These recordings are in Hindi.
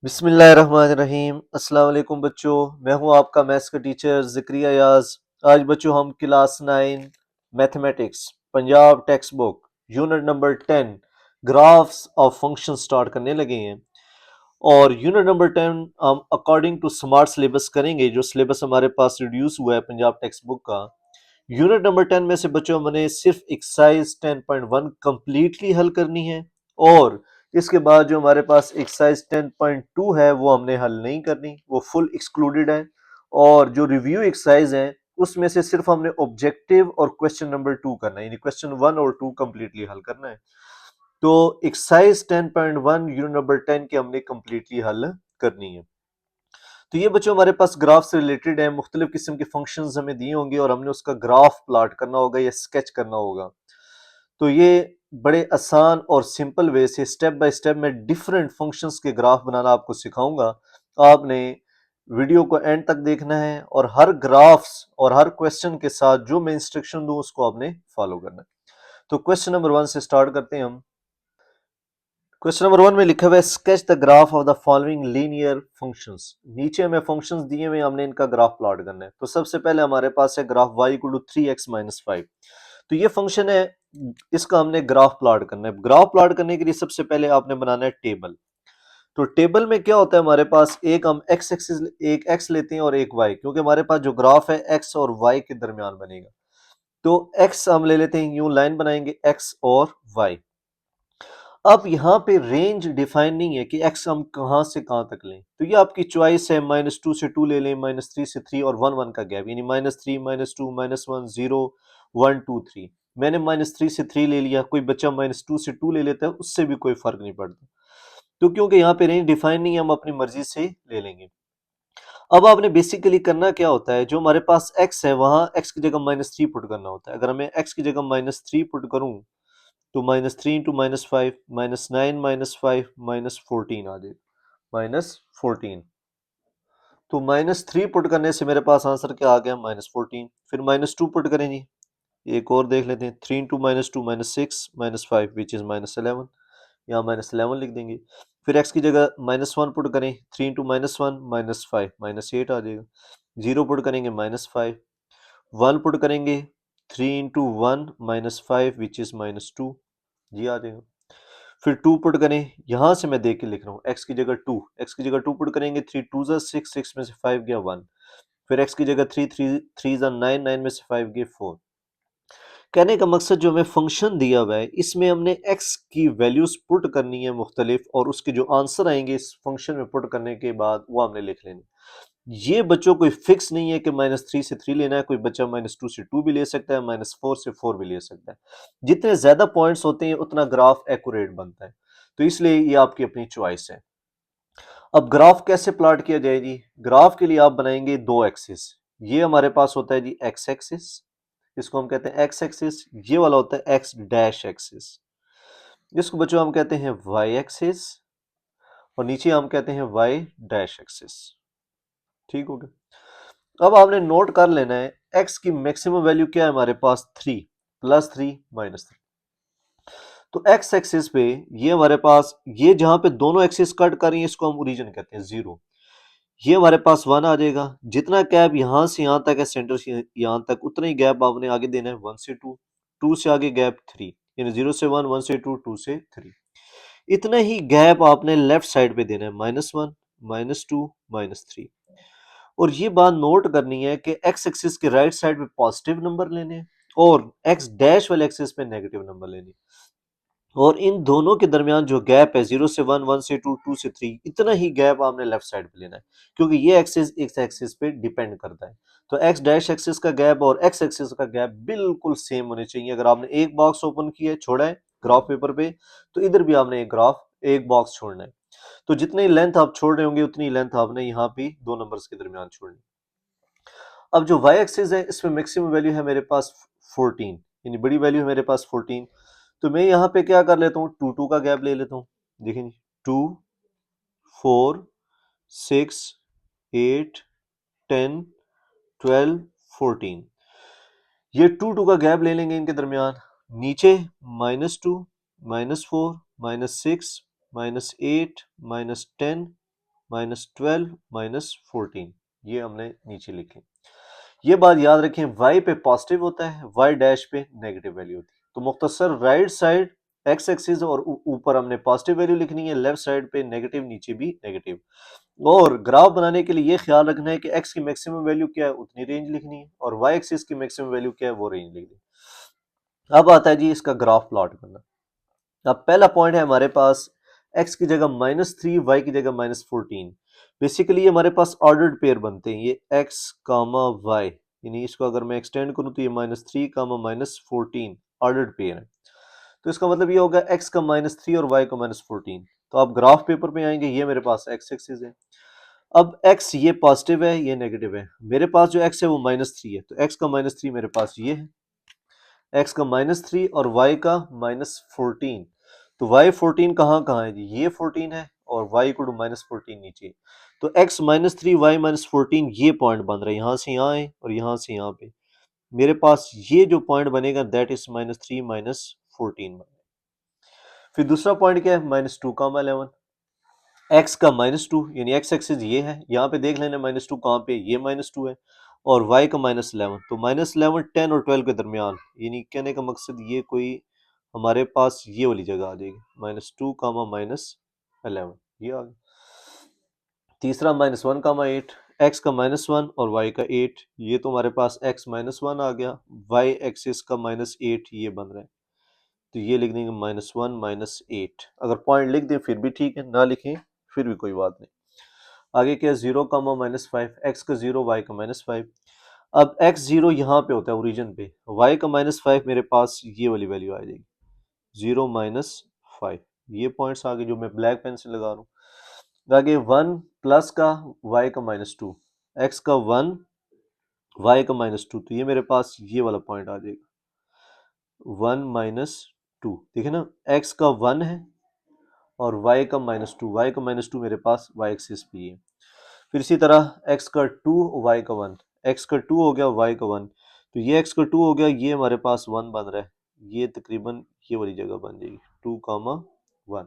बिस्मिल्लाहिर्रहमानिर्रहीम। अस्सलाम वालेकुम बच्चों, मैं हूं आपका मैथ्स का टीचर ज़िक्रिया याज। आज बच्चों हम class 9 mathematics Punjab text book unit number 10 graphs of function start करने लगे हैं। और यूनिट नंबर 10 हम अकॉर्डिंग टू स्मार्ट सिलेबस करेंगे, जो सिलेबस हमारे पास रिड्यूस हुआ है पंजाब टेक्स्ट बुक का। यूनिट नंबर 10 में से बच्चों हमने सिर्फ एक्सरसाइज 10.1 कंप्लीटली हल करनी है, और इसके बाद जो हमारे पास एक्सरसाइज 10.2 है वो हमने हल नहीं करनी, वो फुल एक्सक्लूडेड है। और जो रिव्यू एक्सरसाइज है उसमें से सिर्फ हमने ऑब्जेक्टिव और क्वेश्चन नंबर 2 करना है, यानी क्वेश्चन 1 और 2 कंप्लीटली हल करना है। तो एक्सरसाइज 10.1 यूनिट नंबर 10 की हमने कंप्लीटली हल करनी है। तो ये बच्चों हमारे पास ग्राफ से रिलेटेड है, मुख्तलिफ किस्म के फंक्शंस हमें दिए होंगे और हमने उसका ग्राफ प्लॉट करना होगा या स्केच करना होगा। तो ये बड़े आसान और सिंपल वे से स्टेप बाय स्टेप मैं डिफरेंट फंक्शंस के ग्राफ बनाना आपको सिखाऊंगा। आपने वीडियो को एंड तक देखना है और हर ग्राफ्स और हर क्वेश्चन के साथ जो मैं इंस्ट्रक्शन दूं उसको आपने फॉलो करना है। तो क्वेश्चन नंबर 1 से स्टार्ट करते हैं हम। क्वेश्चन नंबर 1 में लिखा हुआ है sketch the graph of the following linear functions. नीचे हमें फंक्शंस दिए हुए, हमने इनका ग्राफ प्लॉट करना है। तो सबसे पहले हमारे पास है graph y equal to 3x minus 5। तो ये फंक्शन है, इसका हमने ग्राफ प्लॉट करना है। ग्राफ प्लॉट करने के लिए सबसे पहले आपने बनाना है टेबल। तो टेबल में क्या होता है, हमारे पास एक हम x एक्सिस, एक x लेते हैं और एक y, क्योंकि हमारे पास जो ग्राफ है x और y के दरमियान बनेगा। तो x हम ले लेते हैं, यूं लाइन बनाएंगे x और y। अब यहाँ पे रेंज डिफाइन नहीं है कि x हम कहाँ से कहाँ तक लें, तो ये आपकी चॉइस है। -2 से 2 ले लें, -3 से 3 और 1 1 का गैप, यानी -3 -2 -1 0 1 2 3। मैंने -3 से 3 ले लिया, कोई बच्चा -2 से 2 ले लेता है, उससे भी कोई फर्क नहीं पड़ता। तो क्योंकि यहाँ पे रेंज डिफाइन नहीं है, हम अपनी मर्जी से ले लेंगे। अब आपने बेसिकली करना क्या होता है, जो हमारे पास x है वहां x की जगह -3 पुट करना होता है। अगर मैं x की जगह -3 पुट करूं तो -3 इंटू -5 -9 -5 -14 आ जाएगा, -14। तो -3 पुट करने से मेरे पास आंसर क्या आ गया, -14। फिर -2 पुट करें जी, एक और देख लेते हैं। 3 इंटू -2 -6 -5 विच इज -11, यहाँ -11 लिख देंगे। फिर x की जगह -1 पुट करें, 3 इंटू -1 -5 -8 आ जाएगा। 0 पुट करेंगे -5, 1 पुट करेंगे 3 इंटू 1 -5 विच इज -2, जी आ जाएगा। फिर 2 पुट करें, यहां से मैं देख के लिख रहा हूँ, x की जगह 2, x की जगह 2 पुट करेंगे, 3 2 जा 6, 6 में से 5 गया 1। फिर x की जगह 3 3 3 जा 9, 9 में से 5 गए 4। कहने का मकसद, जो हमें फंक्शन दिया हुआ है इसमें हमने x की वैल्यूज पुट करनी है मुख्तलिफ, और उसके जो आंसर आएंगे इस फंक्शन में पुट करने के बाद वो हमने लिख लेने। ये बच्चों कोई फिक्स नहीं है कि -3 से 3 लेना है, कोई बच्चा -2 से 2 भी ले सकता है, -4 से 4 भी ले सकता है। जितने ज्यादा पॉइंट्स होते हैं उतना ग्राफ एक्यूरेट बनता है, तो इसलिए ये आपकी अपनी चॉइस है। अब ग्राफ कैसे प्लॉट किया जाए जी, ग्राफ के लिए आप बनाएंगे दो एक्सिस। ये हमारे पास होता है जी एक्स एक्सिस, इसको हम कहते हैं एक्स एक्सिस। ये वाला होता है एक्स डैश एक्सिस, जिसको बच्चों हम कहते हैं वाई एक्सिस, और नीचे हम कहते हैं वाई डैश एक्सिस। ठीक हो गया। अब आपने नोट कर लेना है x की मैक्सिमम वैल्यू क्या है हमारे पास, 3 +3 -3। तो x एक्सिस पे ये हमारे पास, ये जहां पे दोनों एक्सिस कट कर रही है इसको हम ओरिजिन कहते हैं 0। ये हमारे पास 1 आ जाएगा। जितना गैप यहां से यहां तक है, सेंटर से यहां तक, उतना ही गैप आपने आगे देना है 1 से 2, 2 से आगे गैप 3, यानी 0 से 1, 1 से 2, 2 से 3। इतना ही गैप आपने लेफ्ट साइड पे देना है, -1 -2 -3। और ये बात नोट करनी है कि एक्स एक्सिस के राइट साइड पे पॉजिटिव नंबर लेने हैं और एक्स डैश वाले एक्सिस पे नेगेटिव नंबर लेने हैं। और इन दोनों के दरमियान जो गैप है 0 से 1, 1 से 2, 2 से 3, इतना ही गैप आपने लेफ्ट साइड पे लेना है, क्योंकि ये एक्सिस इस एक्सिस पे डिपेंड करता है। तो एक्स डैश एक्सिस का गैप और एक्स एक्सिस का गैप बिल्कुल सेम होने चाहिए। अगर आपने एक बॉक्स ओपन किया है, छोड़ा है ग्राफ पेपर पे, तो इधर भी आपने एक बॉक्स छोड़ना है। तो जितनी लेंथ आप छोड़ रहे होंगे उतनी लेंथ आपने यहाँ पे दो नंबर्स के दरमियान छोड़नी। अब जो y एक्सिस है इसमें मैक्सिमम वैल्यू है मेरे पास 14, यानी बड़ी वैल्यू है मेरे पास 14। तो मैं यहाँ पे क्या कर लेता हूँ, 2 2 का गैप ले लेता हूँ। देखें, 2 4 6 8 10 12 14, ये 2 2 का गैप ले लेंगे इनके दरमियान। नीचे -2 -4 -6 -8 -10 -12 -14, ये हमने नीचे लिखे। ये बात याद रखें, y पे पॉजिटिव होता है, y डैश पे नेगेटिव वैल्यू होती है। तो मुख्तसर राइट साइड x एक्सिस और ऊपर हमने पॉजिटिव वैल्यू लिखनी है, लेफ्ट साइड पे नेगेटिव, नीचे भी नेगेटिव। और ग्राफ बनाने के लिए ये ख्याल रखना है कि x की मैक्सिमम वैल्यू क्या है, उतनी रेंज लिखनी है, और y एक्सिस की मैक्सिमम वैल्यू क्या है, वो रेंज लिखनी है। अब आता है जी इसका ग्राफ प्लॉट करना। अब पहला पॉइंट है हमारे पास x की जगह -3, y की जगह -14। बेसिकली ये हमारे पास ऑर्डर्ड पेयर बनते हैं, ये x कामा y, यानी इसको अगर मैं एक्सटेंड करूं तो ये -3 कामा -14 ऑर्डर्ड पेयर है। तो इसका मतलब ये होगा x का -3 और y का -14। तो आप ग्राफ पेपर पे आएंगे, ये मेरे पास x एक्सिस है। अब x ये पॉजिटिव है, ये नेगेटिव है। मेरे पास जो x है वो -3 है, तो x का -3 मेरे पास ये है, x का -3 और y का -14। तो y 14 कहाँ कहाँ है जी, ये 14 है और y को -14 नीचे। तो x -3 y -14 ये पॉइंट बन रहा है, यहाँ से यहाँ है और यहाँ से यहाँ पे। मेरे पास ये जो पॉइंट बनेगा दैट इज -3 -14। फिर दूसरा पॉइंट क्या है, -2 कामा 11। x का -2 यानी x एक्सिस ये है, यहाँ पे देख लेना -2 कहाँ पे, ये -2 है, और y का -11। तो -11 10 और 12 के दरमियान, यानी कहने का मकसद ये कोई हमारे पास ये वाली जगह आ जाएगी, -2 कामा -11, ये आ गया। तीसरा -1 कामा 8, x का -1 और y का 8, ये तो हमारे पास x -1 आ गया, y एक्सिस का -8 ये बन रहा है। तो ये लिख देंगे -1 -8। अगर पॉइंट लिख दें फिर भी ठीक है, ना लिखें फिर भी कोई बात नहीं। आगे क्या, 0 कामा -5, x का 0 y का -5। अब x 0 यहाँ पे होता है ओरिजिन पे, y का -5 मेरे पास ये वाली वैल्यू आ जाएगी, 0 -5। ये पॉइंट्स आगे जो मैं ब्लैक पेन से लगा रहा हूँ। आगे 1 प्लस का y का -2, x का 1 y का -2, तो ये मेरे पास ये वाला पॉइंट आ जाएगा, 1 -2। देखिए ना, x का 1 है और y का -2, y का -2 मेरे पास y एक्सिस पे ही है। फिर इसी तरह x का 2 y का 1, x का 2 हो गया y का 1, तो ये x का 2 हो गया, ये हमारे पास 1 बन रहा है, ये तकरीबन ये वाली जगह बन जाएगी 2 कामा 1।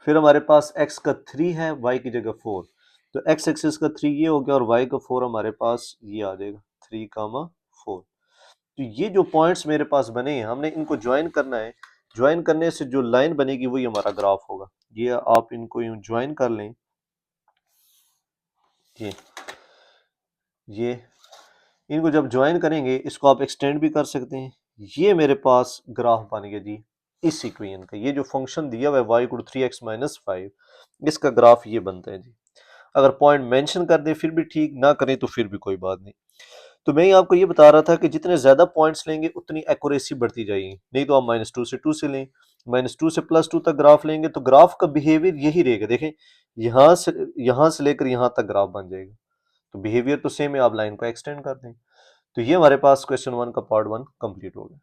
फिर हमारे पास x का 3 है, y की जगह 4, तो x एक्सिस का 3 ये हो गया और y का 4 हमारे पास ये आ जाएगा 3 कामा 4। तो ये जो पॉइंट्स मेरे पास बने हैं, हमने इनको ज्वाइन करना है। ज्वाइन करने से जो लाइन बनेगी वही हमारा ग्राफ होगा। ये आप इनको यूं ज्वाइन कर लें, ये इनको जब ज्वाइन करेंगे, इसको आप एक्सटेंड भी कर सकते हैं। ये मेरे पास ग्राफ बन गया जी इस इक्वेशन का। ये जो फंक्शन दिया हुआ है y को 3x - 5, इसका ग्राफ ये बनता है जी। अगर पॉइंट मेंशन कर दें फिर भी ठीक, ना करें तो फिर भी कोई बात नहीं। तो मैं आपको ये बता रहा था कि जितने ज़्यादा पॉइंट्स लेंगे उतनी एक्यूरेसी बढ़ती जाएगी। नहीं तो आप -2 से 2 से लें, -2 से +2 तक ग्राफ लेंगे तो ग्राफ का बिहेवियर यही रहेगा। देखें, यहाँ से लेकर यहाँ तक ग्राफ बन जाएगा। तो बिहेवियर तो सेम है, आप लाइन को एक्सटेंड कर दें। तो ये हमारे पास क्वेश्चन 1 का पार्ट 1 कंप्लीट हो गया।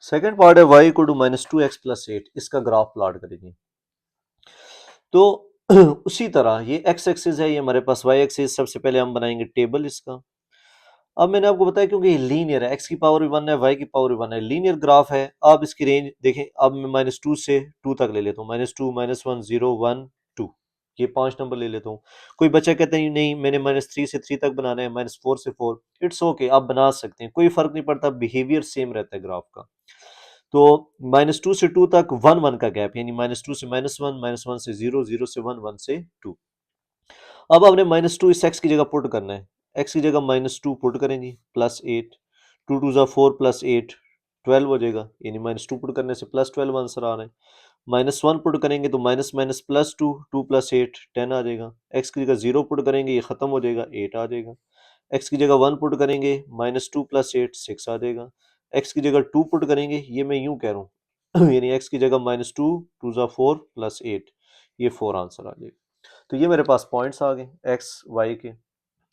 सेकंड पार्ट है y को -2x + 8, इसका ग्राफ प्लॉट करेंगे। तो उसी तरह ये x एक्सिस है, ये हमारे पास y एक्सिस। सबसे पहले हम बनाएंगे टेबल इसका। अब मैंने आपको बताया क्योंकि ये लीनियर है, x की पावर 1 है, y की पावर 1 है, लीनियर ग्राफ है। आप इसकी रेंज देखें, अब मैं -2 से 2 तक ले लेता हूँ, -2 -1 0 1 2, ये 5 नंबर ले लेता हूँ। कोई बच्चा कहता है नहीं मैंने -3 से 3 तक बनाना है, -4 से 4, इट्स ओके, आप बना सकते हैं, कोई फर्क नहीं पड़ता, बिहेवियर सेम रहता है ग्राफ का। तो -2 से 2 तक 1 1 का गैप, यानी -2 से -1, -1 से 0, 0 से 1, 1 से 2। अब हमने -2 इस x की जगह पुट करना है, x की जगह -2 पुट करेंगे, +8, 2 2 ज़ा 4 +8 12 हो जाएगा, यानी -2 पुट करने से +12 आंसर आ रहा है। -1 पुट करेंगे तो माइनस माइनस +2, 2 + 8 10 आ जाएगा। x की जगह 0 पुट करेंगे, ये खत्म हो जाएगा, 8 आ जाएगा। x की जगह 1 पुट करेंगे, -2 + 8 6 आ जाएगा। x की जगह 2 पुट करेंगे, ये मैं यूं कह रहा हूँ यानी x की जगह -2, 2 ज़ा 4 +8, ये 4 आंसर आ जाएगा। तो ये मेरे पास पॉइंट्स आ गए x y के।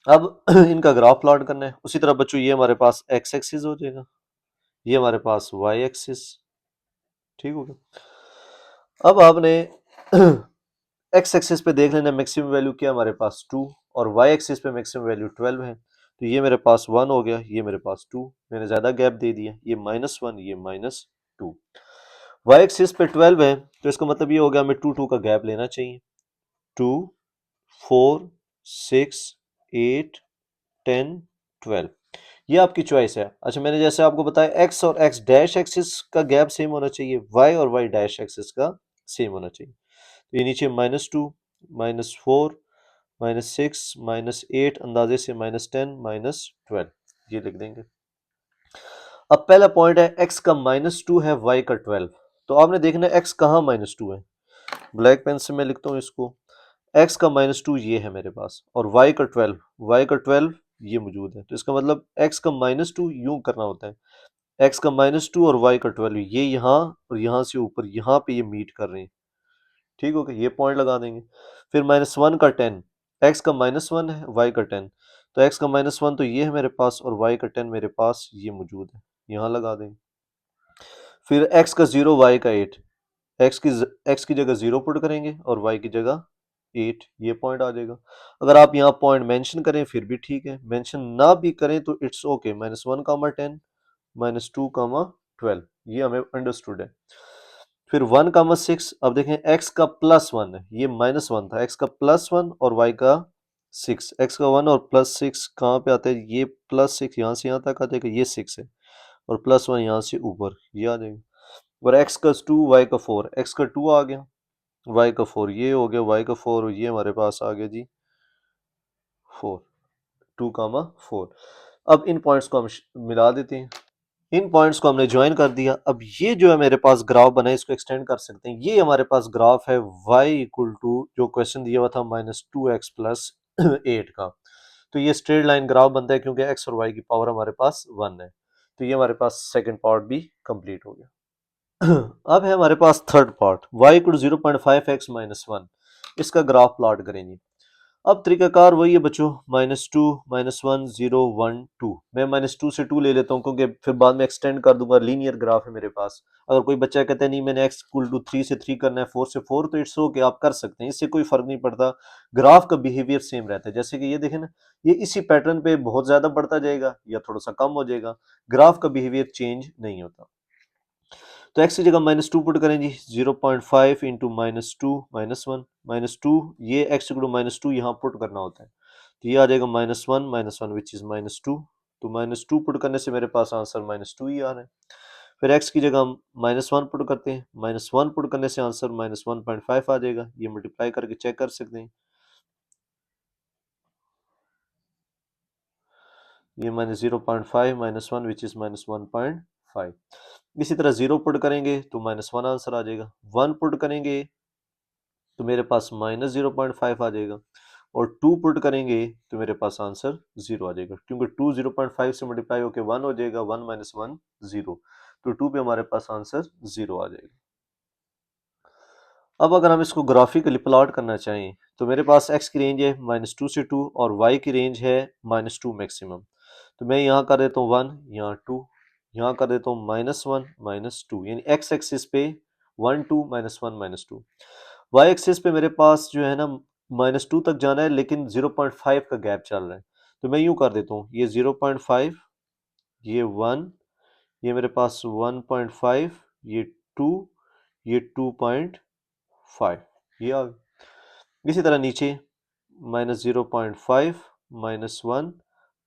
अब इनका ग्राफ प्लॉट करना है। उसी तरह बच्चों ये हमारे पास x एक्सिस हो जाएगा, ये हमारे पास y एक्सिस, ठीक हो गया। अब आपने x एक्सिस पे देख लेना मैक्सिमम वैल्यू क्या, हमारे पास 2, और y एक्सिस पे मैक्सिमम वैल्यू 12 है। तो ये मेरे पास 1 हो गया, ये मेरे पास 2, मैंने ज़्यादा गैप दे दिया, ये -1, ये -2। y एक्सिस पे 12 है, तो इसका मतलब ये हो गया हमें 2 2 का गैप लेना चाहिए। 2 4 6 8 10 12 ये आपकी चॉइस है। अच्छा, मैंने जैसे आपको बताया x और x डैश एक्सिस का गैप सेम होना चाहिए, y और y डैश एक्सिस का सेम होना चाहिए। तो ये नीचे -2 -4 -6 -8 अंदाजे से -10 -12 ये लिख देंगे। अब पहला पॉइंट है x का -2 है, y का 12। तो आपने देखना है x कहाँ -2 है। ब्लैक पेन से मैं लिखता हूँ इसको। x का -2 ये है मेरे पास और y का 12 ये मौजूद है। तो इसका मतलब x का -2 यूं करना होता है, x का -2 और y का 12 ये यहाँ और यहाँ से ऊपर यहाँ पे ये मीट कर रहे हैं। ठीक हो गया, ये पॉइंट लगा देंगे। फिर -1 का 10, x का -1 है, y का 10। तो x का -1 तो ये है मेरे पास और y का 10 मेरे पास ये मौजूद है, यहाँ लगा देंगे। फिर x का 0 y का 8, x की जगह 0 पुट करेंगे और y की जगह 8, ये पॉइंट आ जाएगा। अगर आप यहाँ पॉइंट मेंशन करें फिर भी ठीक है, मेंशन ना भी करें तो इट्स ओके। -1 कामा 10 -2 कामा 12 ये हमें अंडरस्टूड है। फिर 1 कामा 6, अब देखें x का +1 है, ये -1 था, x का +1 और y का 6, x का 1 और +6 कहाँ पे आता है, ये +6 यहाँ से यहाँ तक आ जाएगा, ये 6 है और +1 यहाँ से ऊपर ये आ जाएगा। और x का 2 y का 4, x का 2 आ गया, y का 4 ये हो गया, y का 4 और ये हमारे पास आ गया जी 4, 2 कामा 4। अब इन पॉइंट्स को हम मिला देते हैं। इन पॉइंट्स को हमने ज्वाइन कर दिया। अब ये जो है मेरे पास ग्राफ बना है, इसको एक्सटेंड कर सकते हैं। ये हमारे पास ग्राफ है y इक्वल टू जो क्वेश्चन दिया हुआ था -2x प्लस 8 का। तो ये स्ट्रेट लाइन ग्राफ बनता है क्योंकि x और y की पावर हमारे पास 1 है। तो ये हमारे पास सेकंड पार्ट भी कंप्लीट हो गया। अब है हमारे पास third part, y equal to 0.5x minus 1। इसका ग्राफ प्लॉट करेंगे। अब तरीकाकार वही है बच्चों, -2 -1 0 1 2। मैं -2 से 2 ले लेता हूँ क्योंकि फिर बाद में एक्सटेंड कर दूंगा, लीनियर ग्राफ है मेरे पास। अगर कोई बच्चा कहता है नहीं मैंने x इक्वल टू 3 से 3 करना है, 4 से 4, तो इट्स ओके, आप कर सकते हैं, इससे कोई फर्क नहीं पड़ता। ग्राफ का बिहेवियर सेम रहता है। जैसे कि ये देखें ना, ये इसी पैटर्न पे बहुत ज्यादा बढ़ता जाएगा या थोड़ा सा कम हो जाएगा, ग्राफ का बिहेवियर चेंज नहीं होता। तो x की जगह -2 पुट करें जी, 0.5 इंटू -2 -1 -2, ये x इक्वल टू -2 यहाँ पुट करना होता है। तो ये आ जाएगा -1 विच इज -2। तो -2 पुट करने से मेरे पास आंसर -2 ही आ रहा है। फिर x की जगह हम -1 पुट करते हैं, -1 पुट करने से आंसर -1.5 आ जाएगा। ये मल्टीप्लाई करके चेक कर सकते हैं, ये -0.5 -1 विच इज -1.5। इसी तरह 0 पुट करेंगे तो -1 आंसर आ जाएगा, 1 पुट करेंगे तो मेरे पास -0.5 आ जाएगा और 2 पुट करेंगे तो मेरे पास आंसर 0 आ जाएगा, क्योंकि 2 0.5 से मल्टीप्लाई होकर 1 हो जाएगा, 1 - 1 0। तो 2 पे हमारे पास आंसर 0 आ जाएगा। अब अगर हम इसको ग्राफिकली प्लॉट करना चाहें तो मेरे पास x की रेंज है -2 से 2 और y की रेंज है -2 मैक्सिमम। तो मैं यहाँ कर देता हूँ 1, यहाँ 2, यहाँ कर देता हूँ -1 -2, यानी x एक्सिस पे 1 2 -1 -2। y एक्सिस पे मेरे पास जो है ना -2 तक जाना है, लेकिन 0.5 का गैप चल रहा है। तो मैं यूँ कर देता हूँ, ये 0.5, ये 1, ये मेरे पास 1.5, ये 2, ये 2.5, ये आ गया। इसी तरह नीचे -0.5 -1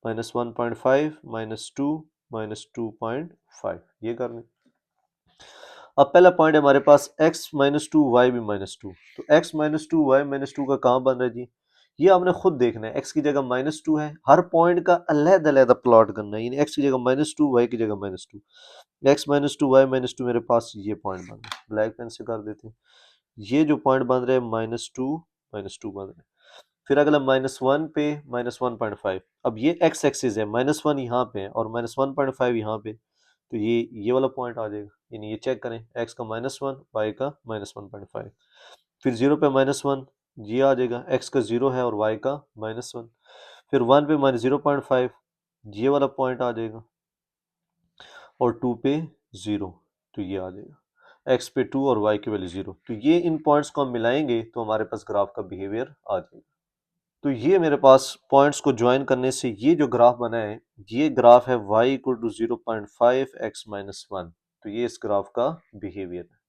-1.5 -2 -2.5 ये कर लें। अब पहला पॉइंट है हमारे पास x -2 y भी -2। तो x -2 y -2 का कहाँ बन रहा है जी, ये आपने खुद देखना है। x की जगह -2 है, हर पॉइंट का अलग-अलग प्लॉट करना है, यानी x की जगह -2 y की जगह -2, x -2 y -2 मेरे पास ये पॉइंट बन रहा है। ब्लैक पेन से कर देते हैं, ये जो पॉइंट बन रहे हैं -2 बन रहे हैं। फिर अगला -1 पे -1.5। अब ये x एक्सिस है, -1 यहाँ पे है और -1.5 यहाँ पे, तो ये वाला पॉइंट आ जाएगा। यानी ये चेक करें, x का -1 y का -1.5। फिर 0 पे -1 ये आ जाएगा, x का 0 है और y का -1। फिर 1 पे -0.5 ये वाला पॉइंट आ जाएगा और 2 पे 0, तो ये आ जाएगा। x पे 2 और y की वैल्यू 0। तो ये इन पॉइंट्स को हम मिलाएंगे तो हमारे पास ग्राफ का बिहेवियर आ जाएगा। तो ये मेरे पास पॉइंट्स को ज्वाइन करने से ये जो ग्राफ बना है, ये ग्राफ है y इक्वल टू 0.5 x -1। तो ये इस ग्राफ का बिहेवियर है।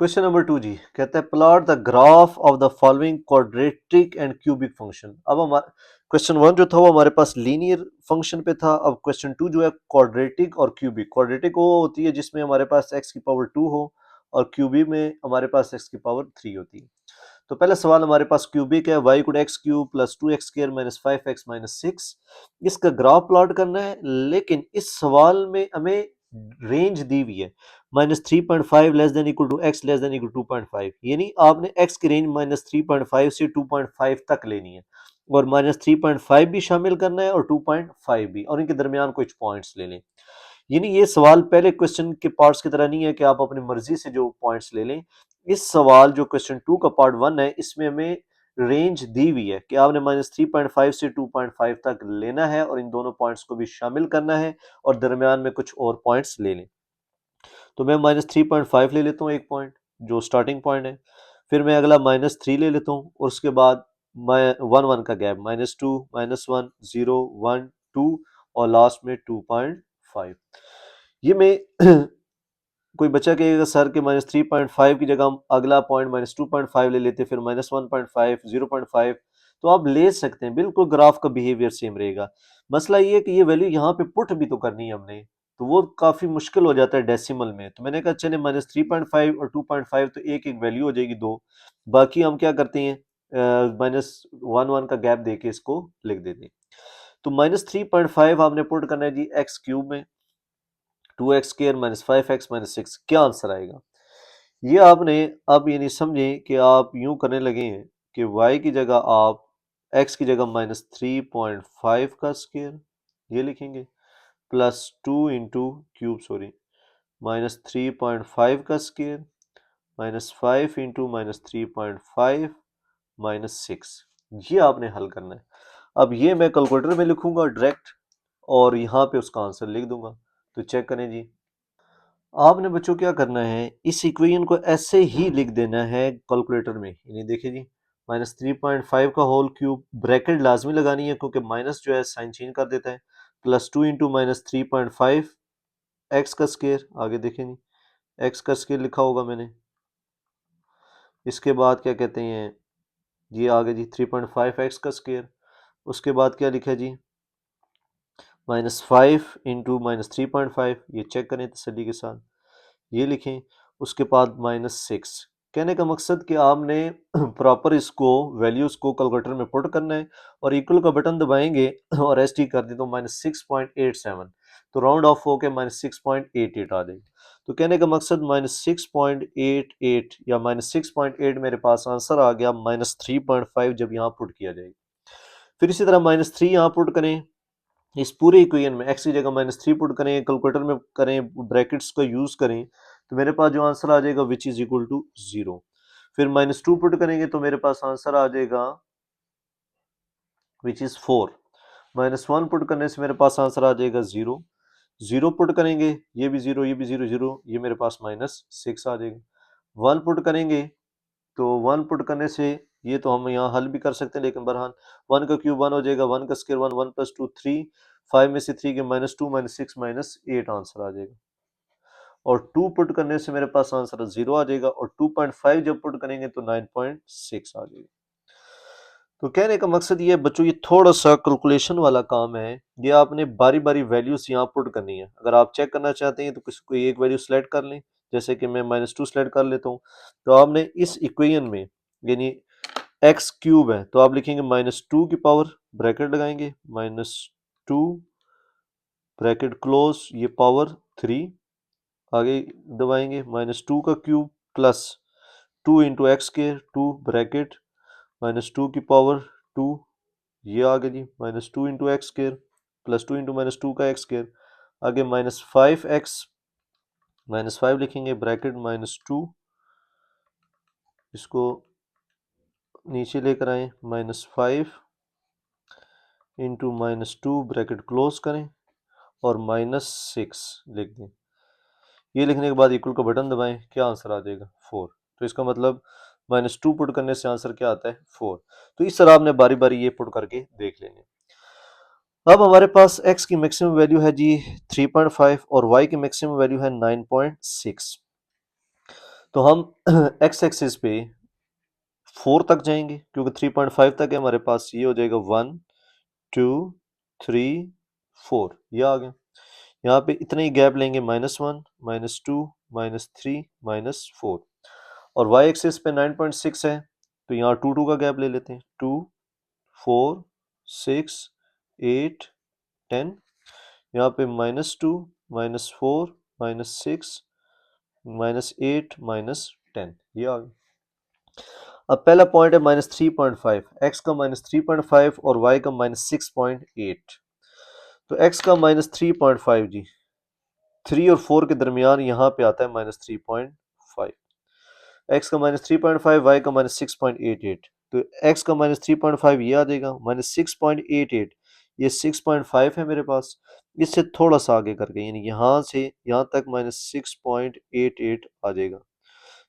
क्वेश्चन नंबर 2 जी कहता है plot the graph of the following quadratic and cubic function. अब हमारा क्वेश्चन 1 जो था वो हमारे पास लीनियर फंक्शन पे था। अब क्वेश्चन 2 जो है क्वाड्रेटिक और क्यूबिक। क्वाड्रेटिक वो होती है जिसमें हमारे पास x की पावर 2 हो और क्यूबिक में हमारे पास x की पावर 3 होती है। तो पहला सवाल हमारे पास क्यूबिक है, y good x cube plus 2x square minus 5x minus 6। इसका ग्राफ प्लॉट करना है, लेकिन इस सवाल में हमें रेंज दी हुई है -3.5 less than equal to x less than equal to 2.5, यानी आपने x की रेंज -3.5 से 2.5 तक लेनी है और -3.5 भी शामिल करना है और 2.5 भी, और इनके दरमियान कुछ पॉइंट्स ले लें। यानी ये सवाल पहले क्वेश्चन के पार्ट्स की तरह नहीं है कि आप अपनी मर्जी से जो पॉइंट्स ले लें। इस सवाल जो क्वेश्चन 2 का पार्ट 1 है इसमें हमें रेंज दी हुई है कि आपने -3.5 से 2.5 तक लेना है और इन दोनों पॉइंट्स को भी शामिल करना है और दरमियान में कुछ और पॉइंट्स ले लें। तो मैं -3.5 ले लेता हूँ एक पॉइंट जो स्टार्टिंग पॉइंट है, फिर मैं अगला -3 ले लेता हूँ और उसके बाद मैं 1 1 का गैप -2 -1 0 1 2 और लास्ट में 2.5। ये मैं कोई बच्चा कहेगा सर के -3.5 की जगह हम अगला पॉइंट -2.5 ले लेते, फिर -1.5 0.5, तो आप ले सकते हैं, बिल्कुल ग्राफ का बिहेवियर सेम रहेगा। मसला ये है कि ये वैल्यू यहाँ पे पुट भी तो करनी है हमने, तो वो काफ़ी मुश्किल हो जाता है डेसिमल में। तो मैंने कहा चले -3.5 और 2.5 तो एक एक वैल्यू हो जाएगी दो, बाकी हम क्या करते हैं -1 1 का गैप दे के इसको लिख देते हैं। तो -3.5 आपने पुट करना है जी एक्स क्यूब में, 2x square minus 5x minus 6, क्या आंसर आएगा? ये आपने अब ये नहीं समझे कि आप यूं करने लगे हैं कि y की जगह आप x की जगह -3.5 का स्क्वायर ये लिखेंगे प्लस 2 इंटू क्यूब सॉरी -3.5 का स्क्वायर -5 इंटू -3.5 -6, ये आपने हल करना है। अब ये मैं कैलकुलेटर में लिखूंगा डायरेक्ट और यहाँ पे उसका आंसर लिख दूंगा। तो चेक करें जी, आपने बच्चों क्या करना है, इस इक्वेशन को ऐसे ही लिख देना है कैलकुलेटर में। यानी देखिए जी -3.5 का होल क्यूब, ब्रैकेट लाजमी लगानी है क्योंकि माइनस जो है साइन चेंज कर देता है, +2 इंटू -3.5 एक्स का स्क्वायर, आगे देखें जी एक्स का स्क्वायर लिखा होगा मैंने। इसके बाद क्या कहते हैं, ये आगे जी 3.5 एक्स का स्क्वायर, उसके बाद क्या लिखा जी -5 इंटू -3.5, ये चेक करें तसल्ली के साथ, ये लिखें। उसके बाद -6। कहने का मकसद कि आपने प्रॉपर इसको वैल्यूज को कैलकुलेटर में पुट करना है और इक्वल का बटन दबाएंगे और एस टी कर दें तो -6.87, तो राउंड ऑफ होके -6.88 आ जाएगी। तो कहने का मकसद -6.88 या -6.8 मेरे पास आंसर आ गया -3.5 जब यहाँ पुट किया जाएगा। फिर इसी तरह -3 यहाँ पुट करें, इस पूरे इक्वेशन में x की जगह -3 पुट करें, कैलकुलेटर में करें, ब्रैकेट्स का यूज करें, तो मेरे पास जो आंसर आ जाएगा विच इज इक्वल टू 0। फिर -2 पुट करेंगे तो मेरे पास आंसर आ जाएगा विच इज 4। -1 पुट करने से मेरे पास आंसर आ जाएगा 0। 0 पुट करेंगे, ये भी 0 ये भी 0 0, ये मेरे पास -6 आ जाएगा। 1 पुट करेंगे तो 1 पुट करने से ये तो हम यहाँ हल भी कर सकते हैं, लेकिन बहरहाल 1 का क्यूब 1 हो जाएगा, 1 का स्क्वायर 1, 1 + 2 3, 5 में से 3 के -2 -6 -8 आंसर आ जाएगा। और 2 पुट करने से मेरे पास आंसर 0 आ जाएगा और 2.5 जब पुट करेंगे तो 9.6 आ जाएगा। तो कहने का मकसद ये है बच्चों, ये थोड़ा सा कैलकुलेशन वाला काम है, ये आपने बारी बारी वैल्यूज यहाँ पुट करनी है। अगर आप चेक करना चाहते हैं तो किसी कोई एक वैल्यू सेलेक्ट कर लें, जैसे कि मैं -2 सेलेक्ट कर लेता हूँ। तो आपने इस इक्वेशन में यानी एक्स क्यूब है तो आप लिखेंगे -2 की पावर, ब्रैकेट लगाएंगे -2 ब्रैकेट क्लोज, ये पावर 3, आगे दबाएंगे -2 का क्यूब प्लस 2 इंटू एक्स के 2 ब्रैकेट -2 की पावर 2, ये आ गया जी -2 into x square plus 2 into -2 का एक्स स्क्र, आगे -5x -5 लिखेंगे ब्रैकेट -2, इसको नीचे लेकर आए -5 इंटू -2 ब्रैकेट क्लोज करें और -6 लिख दें। ये लिखने के बाद इक्वल का बटन दबाएं, क्या आंसर आ जाएगा 4। तो इसका मतलब -2 पुट करने से आंसर क्या आता है 4। तो इस तरह आपने बारी बारी ये पुट करके देख लेंगे। अब हमारे पास x की मैक्सिमम वैल्यू है जी 3.5 और y की मैक्सिमम वैल्यू है 9.6। तो हम एक्स एक्सिस पे 4 तक जाएंगे क्योंकि 3.5 तक है हमारे पास। ये हो जाएगा 1 2 3 4, ये आ गया। यहाँ पे इतना ही गैप लेंगे, -1 -2 -3 -4। और वाई एक्सिस पे 9.6 है तो यहाँ 2 2 का गैप ले लेते हैं। 2 4 6 8 10। यहाँ पे -2 -4 -6 -8 -10, ये आ गया। अब पहला पॉइंट है -3.5, एक्स का -3.5 और वाई का -6.8। तो एक्स का -3.5 जी, 3 और 4 के दरमियान यहाँ पे आता है -3.5। एक्स का -3.5, वाई का -6.88। तो एक्स का -3.5 ये आ जाएगा, -6.88 ये 6.5 है मेरे पास। इससे थोड़ा सा आगे करके यानी यहाँ से यहाँ तक -6.88 आ जाएगा।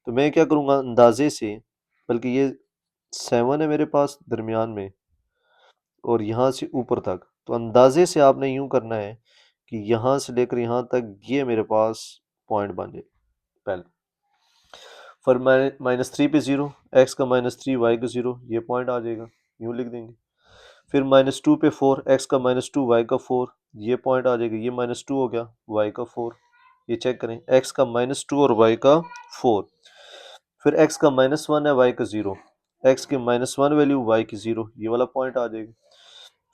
तो मैं क्या करूँगा अंदाजे से, बल्कि ये 7 है मेरे पास दरमियान में और यहाँ से ऊपर तक, तो अंदाजे से आपने यूं करना है कि यहाँ से लेकर यहाँ तक ये मेरे पास पॉइंट बन जाए। पहले फिर -3 पे 0, एक्स का -3 वाई का 0, ये पॉइंट आ जाएगा, यूं लिख देंगे। फिर -2 पे 4, एक्स का -2 वाई का 4, ये पॉइंट आ जाएगा। ये -2 हो गया, वाई का 4, ये चेक करें, एक्स का -2 और वाई का 4। फिर एक्स का -1 है, वाई का 0, एक्स की -1 वैल्यू, वाई की 0, ये वाला पॉइंट आ जाएगा।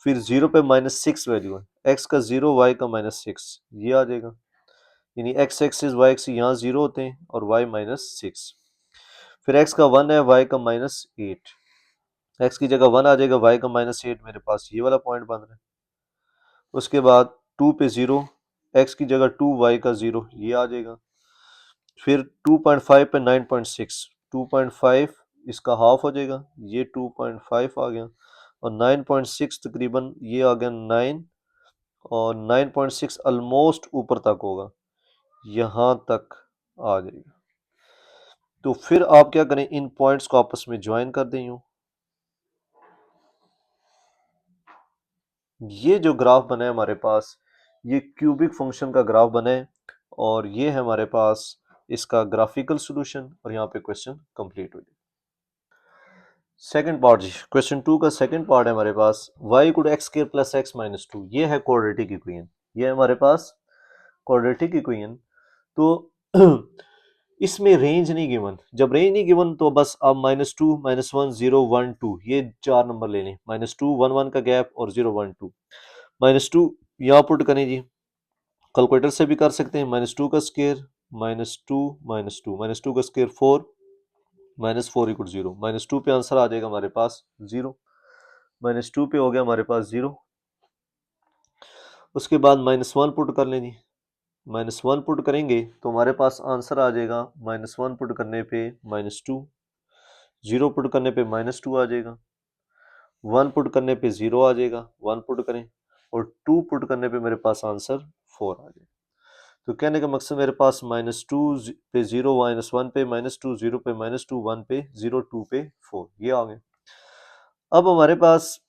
फिर 0 पे -6 वैल्यू है, एक्स का 0 वाई का -6, ये आ जाएगा। यानी एक्स एक्सिस वाई एक्सिस यहाँ 0 होते हैं और वाई -6। फिर एक्स का 1 है, वाई का -8, एक्स की जगह 1 आ जाएगा, वाई का -8 मेरे पास ये वाला पॉइंट बन रहा है। उसके बाद 2 पे 0, एक्स की जगह 2 वाई का 0, ये आ जाएगा। फिर 2.5 पे 9.6, 2.5 इसका हाफ हो जाएगा, ये 2.5 आ गया और 9.6 तकरीबन ये आ गया 9, और 9.6 ऑलमोस्ट ऊपर तक होगा, यहाँ तक आ जाएगा। तो फिर आप क्या करें, इन पॉइंट्स को आपस में ज्वाइन कर दें यूं। ये जो ग्राफ बना है हमारे पास, ये क्यूबिक फंक्शन का ग्राफ बना है और ये है हमारे पास इसका ग्राफिकल सॉल्यूशन, और यहाँ पे क्वेश्चन कंप्लीट हो जाए। सेकंड पार्ट जी, क्वेश्चन 2 का सेकंड पार्ट है हमारे पास, y = x² + x - 2, ये है क्वाड्रेटिक इक्वेशन। ये है हमारे पास क्वाड्रेटिक इक्वेशन। तो इसमें रेंज नहीं गिवन, जब रेंज नहीं गिवन तो बस आप -2 -1 0 1 2 ये 4 नंबर ले लें, -2 1 1 का गैप और 0 1 2। -2 यहाँ पुट करें जी, कैलकुलेटर से भी कर सकते हैं, -2 का स्क्वायर -2 -2 -2 का स्क्वायर 4, -4 = 0, -2 पे आंसर आ जाएगा हमारे पास 0, -2 पे हो गया हमारे पास 0। उसके बाद -1 पुट कर लें जी, -1 पुट करेंगे तो हमारे पास आंसर आ जाएगा, -1 पुट करने पे -2, 0 पुट करने पे -2 आ जाएगा, 1 पुट करने पे 0 आ जाएगा, 1 पुट करें, और 2 पुट करने पे मेरे पास आंसर 4 आ जाएगा। तो कहने का मकसद मेरे पास -2 पे 0, -1 पे -2, 0 पे -2, 1 पे 0, 2 पे 4, ये आ गए। अब हमारे पास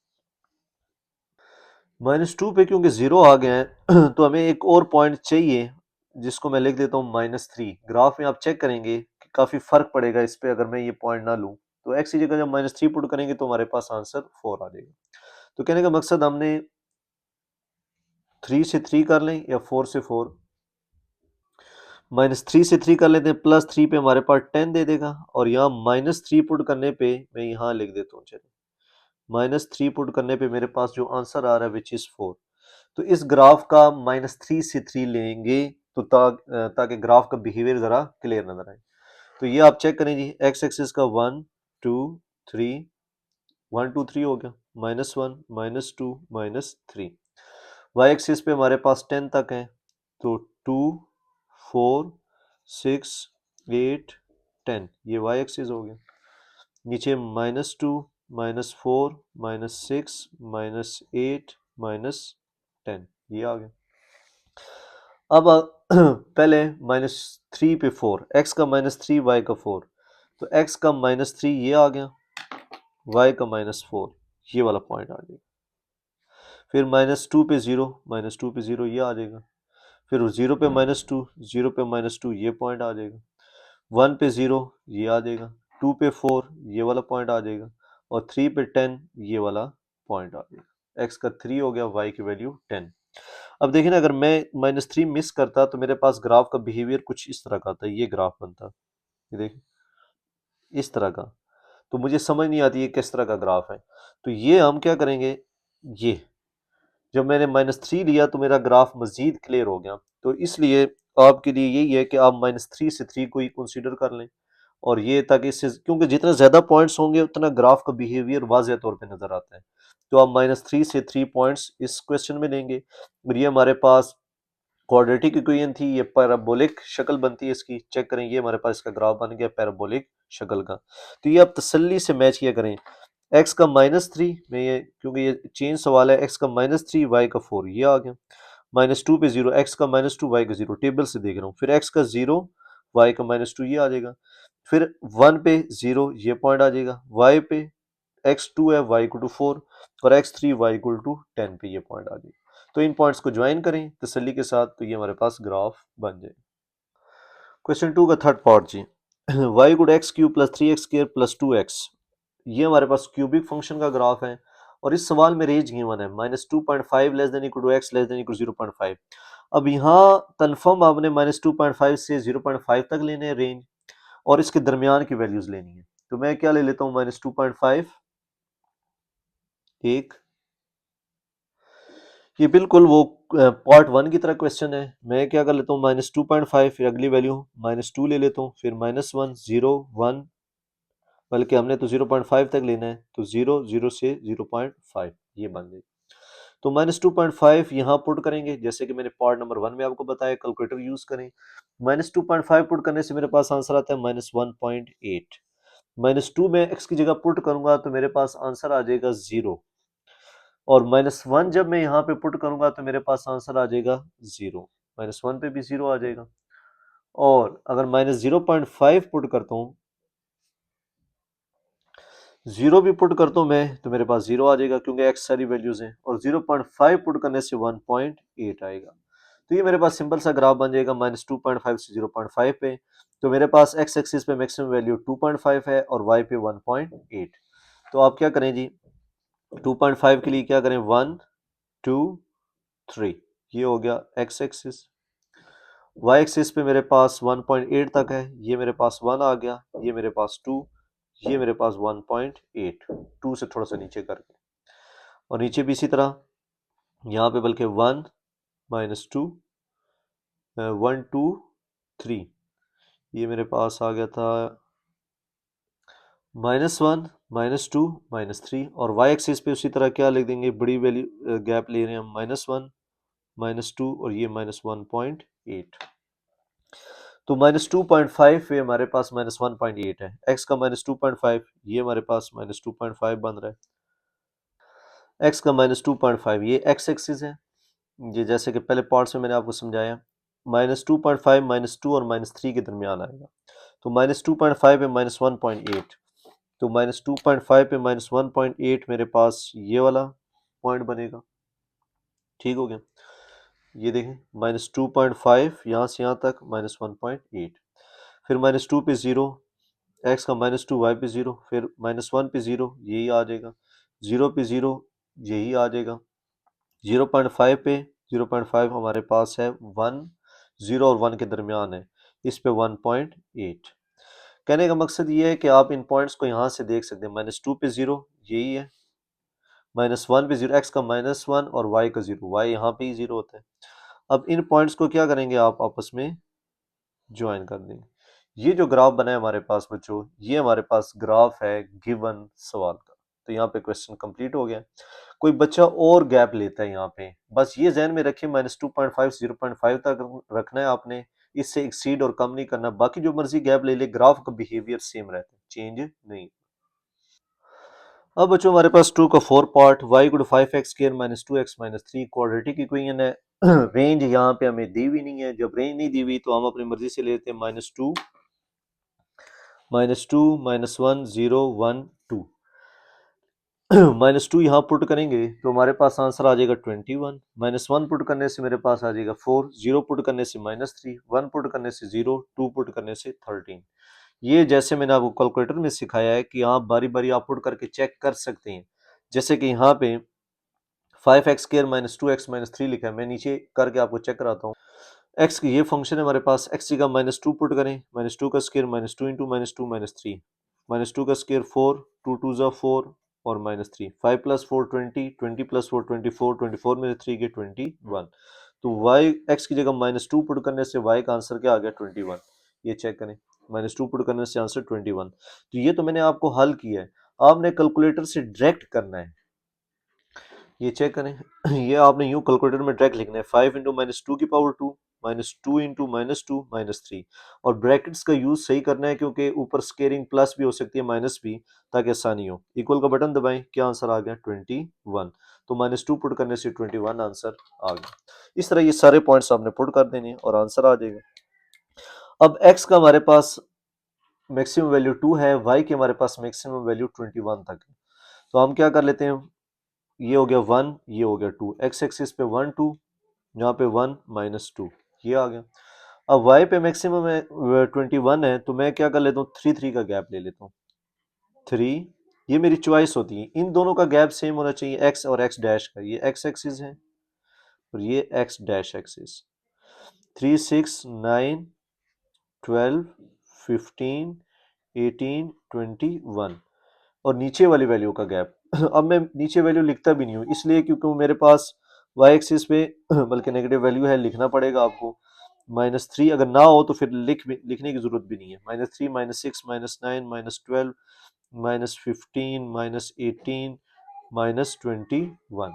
-2 पे क्योंकि 0 आ गया है तो हमें एक और पॉइंट चाहिए जिसको मैं लिख देता हूँ -3। ग्राफ में आप चेक करेंगे कि काफ़ी फर्क पड़ेगा इस पे अगर मैं ये पॉइंट ना लूँ। तो एक्स की जगह जब -3 पुट करेंगे तो हमारे पास आंसर 4 आ जाएगा। तो कहने का मकसद हमने 3 से 3 कर लें या 4 से 4, -3 से 3 कर लेते हैं, +3 पे हमारे पास 10 दे देगा, और यहाँ -3 पुट करने पे मैं यहाँ लिख देता हूँ, चलिए -3 पुट करने पे मेरे पास जो आंसर आ रहा है विच इज़ 4। तो इस ग्राफ का -3 से 3 लेंगे तो ताकि ग्राफ का बिहेवियर ज़रा क्लियर नजर आए। तो ये आप चेक करें जी, एक्स एक्सिस का 1 2 3 1 2 3 हो गया, -1 -2 -3। वाई एक्सिस पे हमारे पास 10 तक है, तो 2 4 6 8 10, ये वाई एक्सिस हो गया। नीचे -2 -4 -6 -8 -10, ये आ गया। अब पहले -3 पे 4, एक्स का -3 वाई का 4, तो एक्स का -3 ये आ गया, वाई का -4 ये वाला पॉइंट आ जाएगा। फिर -2 पे 0, -2 पे 0 ये आ जाएगा। फिर 0 पे -2, 0 पे -2 ये पॉइंट आ जाएगा। 1 पे 0 ये आ जाएगा, 2 पे 4 ये वाला पॉइंट आ जाएगा, और 3 पे 10 ये वाला पॉइंट आ जाएगा। x का 3 हो गया, y की वैल्यू 10। अब देखिए ना, अगर मैं -3 मिस करता तो मेरे पास ग्राफ का बिहेवियर कुछ इस तरह का आता, ये ग्राफ बनता, ये देखिए इस तरह का। तो मुझे समझ नहीं आती ये किस तरह का ग्राफ है। तो ये हम क्या करेंगे, ये जब मैंने -3 लिया तो मेरा ग्राफ मजीद क्लियर हो गया। तो इसलिए आपके लिए यही है कि आप -3 से 3 को ही कंसीडर कर लें, और ये ताकि इससे, क्योंकि जितना ज़्यादा पॉइंट्स होंगे उतना ग्राफ का बिहेवियर वाज़ेह तौर पे नज़र आता है। तो आप -3 से 3 पॉइंट्स इस क्वेश्चन में लेंगे, और ये हमारे पास क्वाड्रेटिक इक्वेशन थी, ये पैराबोलिक शक्ल बनती है इसकी। चेक करें, ये हमारे पास इसका ग्राफ बन गया पैराबोलिक शक्ल का। तो ये आप तसल्ली से मैच किया करें, एक्स का -3 में, ये क्योंकि ये चेंज सवाल है, एक्स का -3 वाई का 4 ये आ गया, -2 पे 0, एक्स का -2 वाई का 0, टेबल से देख रहा हूँ, फिर एक्स का 0 वाई का -2 ये आ जाएगा, फिर 1 पे 0 ये पॉइंट आ जाएगा, वाई पे x2 है y इक्वल टू 4, और x3 y इक्वल टू 10 पे ये पॉइंट आ जाए। तो इन पॉइंट्स को ज्वाइन करें तसल्ली के साथ, तो ये हमारे पास ग्राफ बन जाए। क्वेश्चन 2 का थर्ड पार्ट जी, y equal to x cube plus 3x square plus 2x, ये हमारे पास क्यूबिक फंक्शन का ग्राफ है, और इस सवाल में रेंज गिवन है -2.5 less than equal to x less than equal to 0.5। अब यहाँ कन्फर्म आपने -2.5 से 0.5 तक लेने हैं रेंज, और इसके दरमियान की वैल्यूज लेनी है। तो मैं क्या ले लेता हूँ, -2.5 एक, ये बिल्कुल वो पार्ट 1 की तरह क्वेश्चन है। मैं क्या कर लेता हूँ, -2.5, फिर अगली वैल्यू -2 ले लेता हूँ, फिर -1 0 1, बल्कि हमने तो 0.5 तक लेना है, तो 0 0 से 0.5 ये बन गई। तो -2.5 यहाँ पुट करेंगे, जैसे कि मैंने पार्ट नंबर 1 में आपको बताया, कैलकुलेटर यूज करें। -2.5 पुट करने से मेरे पास आंसर आता है -1.8। -2 में x की जगह पुट करूंगा तो मेरे पास आंसर आ जाएगा 0, और -1 जब मैं यहाँ पे पुट करूंगा तो मेरे पास आंसर आ जाएगा 0, -1 पे भी 0 आ जाएगा। और अगर -0.5 पुट करता हूँ, 0 भी पुट करता हूँ मैं, तो मेरे पास 0 आ जाएगा, क्योंकि x सारी वैल्यूज हैं, और 0.5 पुट करने से 1.8 आएगा। तो ये मेरे पास सिंपल सा ग्राफ बन जाएगा -2.5 से 0.5 पे। तो मेरे पास x एक्सिस पे मैक्सिमम वैल्यू 2.5 है, और y पे 1.8। तो आप क्या करें जी, 2.5 के लिए क्या करें, 1 2 3, ये हो गया x एक्सिस। y एक्सिस पे मेरे पास 1.8 तक है, ये मेरे पास 1 आ गया, ये मेरे पास 2, ये मेरे पास 1.8, 2 से थोड़ा सा नीचे करके, और नीचे भी इसी तरह, यहाँ पे बल्कि 1 -2 1 2 3, ये मेरे पास आ गया था -1 -2 -3, और y एक्सिस पे उसी तरह क्या लिख देंगे, बड़ी वैल्यू गैप ले रहे हैं हम, -1 -2 और ये -1.8। तो -2.5 पे हमारे पास -1.8 है, x का -2.5, ये हमारे पास -2.5 बन रहा है, x का -2.5 ये x एक्सिस है। ये जैसे कि पहले पार्ट्स में मैंने आपको समझाया, -2.5 -2 और -3 के दरमियान आएगा। तो -2.5 पे -1.8, तो -2.5 पे -1.8 मेरे पास ये वाला पॉइंट बनेगा। ठीक हो गया, ये देखें -2.5 यहाँ से यहाँ तक -1.8, फिर -2 पे 0, x का -2 y पे 0, फिर -1 पे 0 यही आ जाएगा, 0 पे 0 यही आ जाएगा, 0.5 पे 0.5 हमारे पास है 1, 0 और 1 के दरमियान है, इस पे 1.8। कहने का मकसद ये है कि आप इन पॉइंट्स को यहाँ से देख सकते हैं, -2 पे 0 यही है, -1 पे 0, x का -1 और y का 0, y यहाँ पे ही 0 होता है। अब इन पॉइंट्स को क्या करेंगे, आप आपस में ज्वाइन कर देंगे। ये जो ग्राफ बना है हमारे पास बच्चों, ये हमारे पास ग्राफ है गिवन सवाल का। तो यहाँ पे क्वेश्चन कंप्लीट हो गया। कोई बच्चा और गैप लेता है यहाँ पे, बस ये जहन में रखिए -2.5 से 0.5 तक रखना है आपने, इससे एक्सीड और कम नहीं करना। बाकी जो मर्जी गैप ले ले, ग्राफ का बिहेवियर सेम रहता है, चेंज नहीं। अब बच्चों हमारे पास 2 का 4 part, y equal to 5x square minus 2x minus 3 quadratic equation है। रेंज यहाँ पे हमें दी हुई नहीं है, जब रेंज नहीं दी हुई तो हम अपनी मर्जी से लेते हैं, -2 -2 -1 0 1 2, -2 यहाँ पुट करेंगे तो हमारे पास आंसर आ जाएगा 21, -1 पुट करने से मेरे पास आ जाएगा 4, 0 पुट करने से -3, 1 पुट करने से 0, 2 पुट करने से 13। ये जैसे मैंने आपको कैलकुलेटर में सिखाया है कि आप बारी बारी आप पुट करके चेक कर सकते हैं। जैसे कि यहाँ पे 5x² माइनस 2x माइनस 3 लिखा है, मैं नीचे करके आपको चेक कराता हूँ। एक्स की ये फंक्शन है हमारे पास, एक्स की का माइनस 2 पुट करें, माइनस 2 का square minus 2 into minus 2 minus 3, minus 2 का स्क्वायर 4, 2 2 ज़ा 4 और माइनस 3, 5 प्लस 4 20, 20 प्लस 4 24, 24 में से 3 के 21। तो वाई एक्स की जगह माइनस 2 पुट करने से वाई का आंसर क्या आ गया 21। ये चेक करें, माइनस 2 पुट करने से आंसर 21। तो ये तो मैंने आपको हल किया है, आपने कैलकुलेटर से डायरेक्ट करना है। ये चेक करें ये आपने यूं कैलकुलेटर में डायरेक्ट लिखना है, 5 इंटू माइनस 2 की power 2 minus 2 into minus 2 minus 3, और ब्रैकेट्स का यूज सही करना है क्योंकि ऊपर स्केयरिंग प्लस भी हो सकती है माइनस भी, ताकि आसानी हो। इक्वल का बटन दबाएं, क्या आंसर आ गया 21। तो माइनस 2 पुट करने से 21 आंसर आ गया। इस तरह ये सारे पॉइंट्स आपने पुट कर देने और आंसर आ जाएगा। अब एक्स का हमारे पास मैक्सिमम वैल्यू 2 है, वाई की हमारे पास मैक्सिमम वैल्यू 21 तक है। तो हम क्या कर लेते हैं, ये हो गया 1, ये हो गया 2, एक्स एक्सिस पे 1 2, यहाँ पे 1 माइनस 2, ये आ गया। अब वाई पे मैक्सिमम है 21 है, तो मैं क्या कर लेता हूँ 3 3 का गैप ले लेता हूँ, 3। ये मेरी चॉइस होती है, इन दोनों का गैप सेम होना चाहिए, एक्स और एक्स डैश का। ये एक्स एक्सिस है और ये एक्स डैश एक्सिस। 3 6 9 12 15 18 21 और नीचे वाली वैल्यू का गैप अब मैं नीचे वैल्यू लिखता भी नहीं हूँ, इसलिए क्योंकि मेरे पास वाई एक्सिस पे बल्कि नेगेटिव वैल्यू है, लिखना पड़ेगा आपको। -3 अगर ना हो तो फिर लिखने की जरूरत भी नहीं है। -3 -6 -9 -12 -15 -18 -21।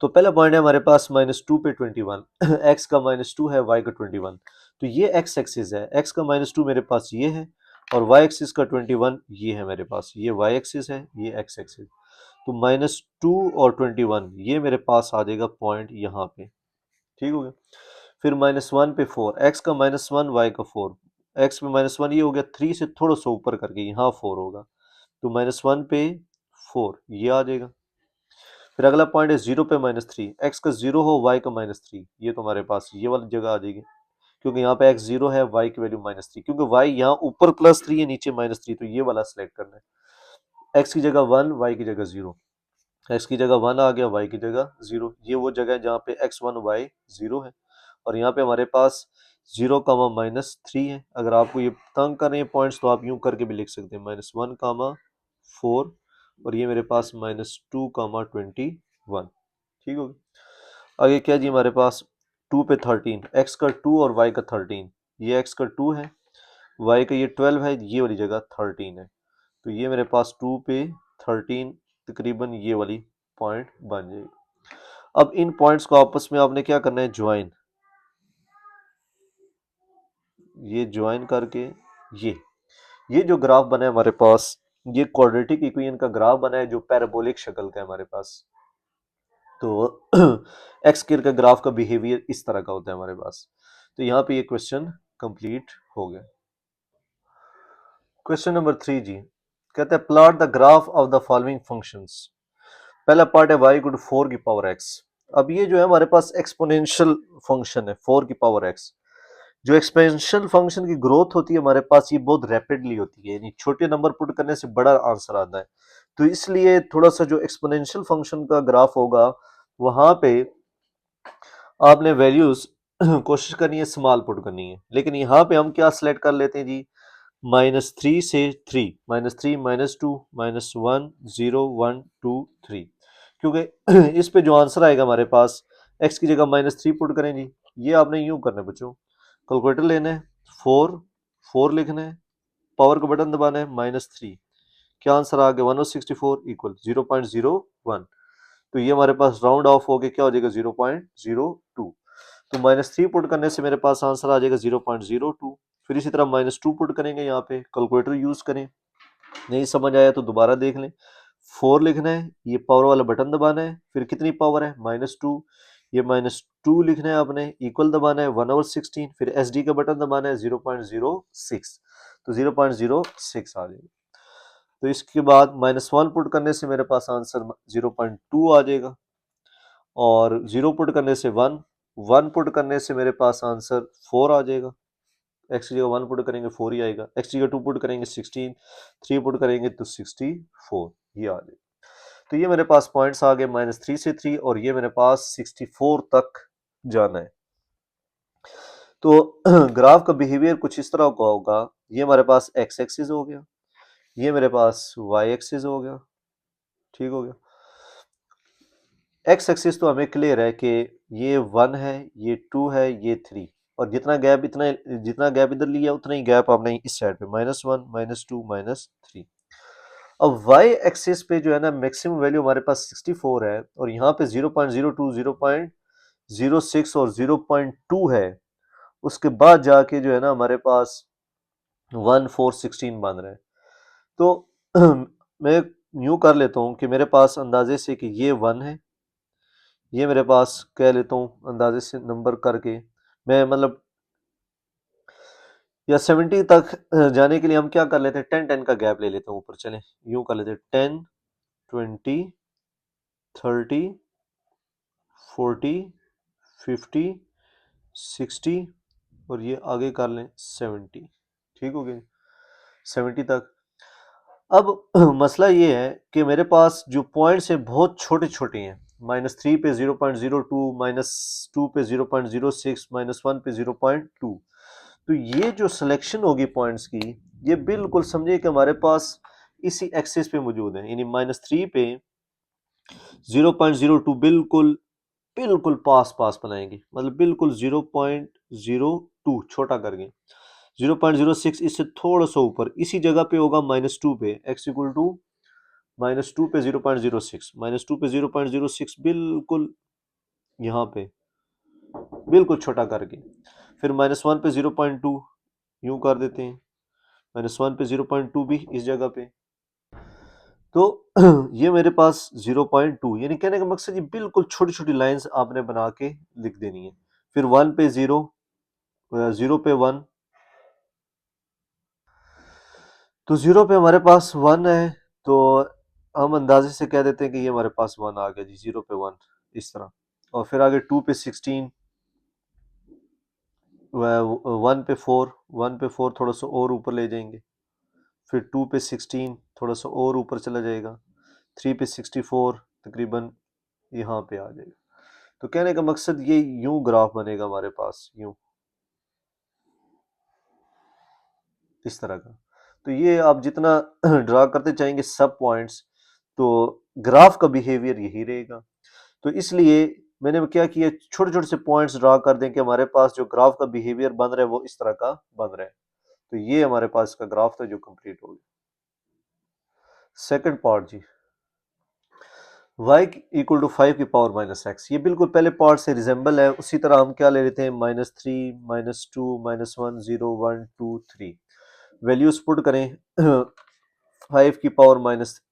तो पहला पॉइंट है हमारे पास -2 पे 21 एक्स का -2 है, वाई का 21। तो ये एक्स एक्सिस है, एक्स का -2 मेरे पास ये है और वाई एक्सिस का 21 ये है मेरे पास। ये वाई एक्सिस है, ये एक्स एक्सिस। तो -2 और 21 ये मेरे पास आ जाएगा पॉइंट यहाँ पे, ठीक हो गया। फिर -1 पे 4, एक्स का -1 वाई का 4, एक्स पे -1 ये हो गया, 3 से थोड़ा सा ऊपर करके यहाँ 4 होगा, तो -1 पे 4 ये आ जाएगा। फिर अगला पॉइंट है 0 पे -3, एक्स का 0 हो, वाई का -3, ये तो हमारे पास ये वाली जगह आ जाएगी, क्योंकि यहाँ पे एक्स 0 है, वाई की वैल्यू -3, क्योंकि वाई यहाँ ऊपर +3 है, नीचे -3, तो ये वाला सिलेक्ट करना है। एक्स की जगह 1, वाई की जगह 0, एक्स की जगह 1 आ गया, वाई की जगह 0, ये वो जगह है जहाँ पे x1 y 0 है। और यहाँ पे हमारे पास 0 कामा -3 है। अगर आपको ये तंग कर रहे हैं पॉइंट्स तो आप यूं करके भी लिख सकते हैं, -1 कामा 4 और ये मेरे पास -2 कामा 21, ठीक हो गया। आगे क्या जी हमारे पास 2 पे 13, एक्स का 2 और वाई का 13, ये एक्स का 2 है, वाई का ये 12 है, ये वाली जगह 13 है, तो ये मेरे पास 2 पे 13 तकरीबन ये वाली पॉइंट बन जाएगी। अब इन पॉइंट्स को आपस में आपने क्या करना है, ज्वाइन, ये ज्वाइन करके ये जो ग्राफ बना है हमारे पास, ये क्वाड्रेटिक इक्वेशन का ग्राफ बना है जो पैराबोलिक शक्ल का है हमारे पास। तो एक्स स्क्वायर का ग्राफ का बिहेवियर इस तरह का होता है हमारे पास। तो यहाँ पे ये क्वेश्चन कंप्लीट हो गया। क्वेश्चन नंबर 3 जी कहते हैं plot the graph of the following functions. पहला पार्ट है y गुड 4 की पावर x। अब ये जो है हमारे पास एक्सपोनेंशियल फंक्शन है 4 की पावर x। जो एक्सपोनेंशियल फंक्शन की ग्रोथ होती है हमारे पास, ये बहुत रैपिडली होती है, यानी छोटे नंबर पुट करने से बड़ा आंसर आता है। तो इसलिए थोड़ा सा जो एक्सपोनेंशियल फंक्शन का ग्राफ होगा वहां पे आपने वैल्यूज कोशिश करनी है स्मॉल पुट करनी है, लेकिन यहाँ पे हम क्या सिलेक्ट कर लेते हैं जी, -3 से 3, -3 -2 -1 0 1 2 3, क्योंकि इस पे जो आंसर आएगा हमारे पास, x की जगह -3 पुट करें जी। ये आपने यूं करना है बच्चों, कैलकुलेटर लेना है, 4 लिखना है, पावर का बटन दबाना है, -3, क्या आंसर आ गया 1064 इक्वल 0.01। तो ये हमारे पास राउंड ऑफ हो गया, क्या हो जाएगा 0.02। तो -3 पुट करने से मेरे पास आंसर आ जाएगा 0.02। फिर इसी तरह -2 पुट करेंगे, यहाँ पे कैलकुलेटर यूज करें, नहीं समझ आया तो दोबारा देख लें। 4 लिखना है, ये पावर वाला बटन दबाना है, फिर कितनी पावर है -2, ये -2 लिखना है आपने, इक्वल दबाना है 1/16, फिर एस डी का बटन दबाना है 0.06, तो 0.06 आ जाएगा। तो इसके बाद -1 पुट करने से मेरे पास आंसर 0.2 आ जाएगा, और 0 पुट करने से 1 पुट करने से मेरे पास आंसर 4 आ जाएगा, एक्स की जगह 1 पुट करेंगे 4 ही आएगा, एक्स की जगह 2 पुट करेंगे 16, 3 पुट करेंगे तो 64, ये आ जाएगा। तो ये मेरे पास पॉइंट्स आ गए -3 से 3 और ये मेरे पास 64 तक जाना है। तो ग्राफ का बिहेवियर कुछ इस तरह का होगा, ये हमारे पास एक्स एक्सिस हो गया, ये मेरे पास वाई एक्सिस हो गया, ठीक हो गया। एक्स एक्सिस तो हमें क्लियर है कि ये 1 है, ये 2 है, ये 3 और जितना गैप इधर लिया उतना ही गैप आपने इस साइड पे -1 -2 -3। अब वाई एक्सिस पे जो है ना मैक्सिमम वैल्यू हमारे पास 64 है और यहाँ पे 0.02 0.06 और 0.2 है, उसके बाद जाके जो है ना हमारे पास 1 4 16 बन रहा है। तो मैं यूं कर लेता हूं कि मेरे पास अंदाजे से कि ये 1 है, ये मेरे पास कह लेता हूँ अंदाजे से नंबर करके, मैं मतलब या 70 तक जाने के लिए हम क्या कर लेते हैं, 10 का गैप ले लेते हैं ऊपर, चले यूं कर लेते हैं 10 20 30 40 50 60 और ये आगे कर लें 70, ठीक हो गया 70 तक। अब मसला ये है कि मेरे पास जो पॉइंट्स है बहुत छोटे छोटे हैं, -3 पे 0.02, -2 पे 0.06, -1 पे 0.2। तो ये जो सिलेक्शन होगी पॉइंट्स की, ये बिल्कुल समझिए कि हमारे पास इसी एक्सिस पे मौजूद है, यानी -3 पे 0.02 बिल्कुल बिल्कुल पास पास बनाएंगे, मतलब बिल्कुल 0.02 छोटा करके, 0.06 इससे थोड़ा सा ऊपर इसी जगह पे होगा -2 पे x इक्वल टू -2 पे 0.06, -2 पे 0.06 बिल्कुल यहाँ पे बिल्कुल छोटा करके, फिर -1 पे 0.2 यूं कर देते हैं, -1 पे 0.2 भी इस जगह पे, तो ये मेरे पास 0.2, यानी कहने का मकसद ये बिल्कुल छोटी छोटी लाइंस आपने बना के लिख देनी है। फिर 1 पे 0, 0 पे 1, तो 0 पे हमारे पास 1 है, तो हम अंदाजे से कह देते हैं कि ये हमारे पास 1 आ गया जी, 0 पे 1 इस तरह। और फिर आगे 2 पे 16, 1 पे 4, 1 पे 4 थोड़ा सा और ऊपर ले जाएंगे, फिर 2 पे 16 थोड़ा सा और ऊपर चला जाएगा, 3 पे 64 तकरीबन यहाँ पे आ जाएगा। तो कहने का मकसद ये यूं ग्राफ बनेगा हमारे पास, यूं इस तरह का। तो ये आप जितना ड्रा करते जाएंगे सब पॉइंट्स, तो ग्राफ का बिहेवियर यही रहेगा। तो इसलिए मैंने क्या किया, छोटे छोटे से पॉइंट्स ड्रा कर दें कि हमारे पास जो ग्राफ का बिहेवियर बन रहा है वो इस तरह का बन रहा है। तो ये हमारे पास का ग्राफ था जो कंप्लीट हो गया। सेकंड पार्ट जी, y इक्वल टू 5 की पावर -x, ये बिल्कुल पहले पार्ट से रिजेंबल है। उसी तरह हम क्या ले लेते हैं, -3 -2 -1 0 1 2 3, वैल्यूज पुट करें 5 की पावर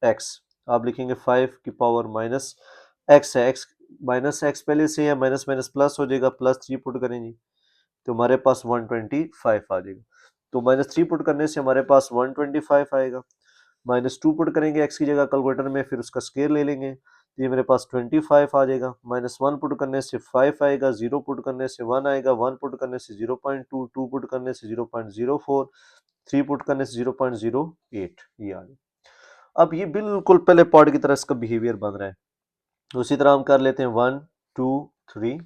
-x, आप लिखेंगे 5 की पावर -x है, x -x पहले से है, माइनस माइनस प्लस हो जाएगा, +3 पुट करें जी तो हमारे पास 125 आ जाएगा। तो -3 पुट करने से हमारे पास 125 आएगा, -2 पुट करेंगे x की जगह कैलकुलेटर में, फिर उसका स्केयर ले लेंगे तो ये मेरे पास 25 आ जाएगा। -1 पुट करने से 5 आएगा, 0 पुट करने से 1 आएगा, 1 पुट करने से 0.2, 2 पुट करने से 0.04, 3 पुट करने से 0.08, ये आ गया। अब ये बिल्कुल पहले पार्ट की तरह इसका बिहेवियर बन रहा है। उसी तरह हम कर लेते हैं 1 2 3,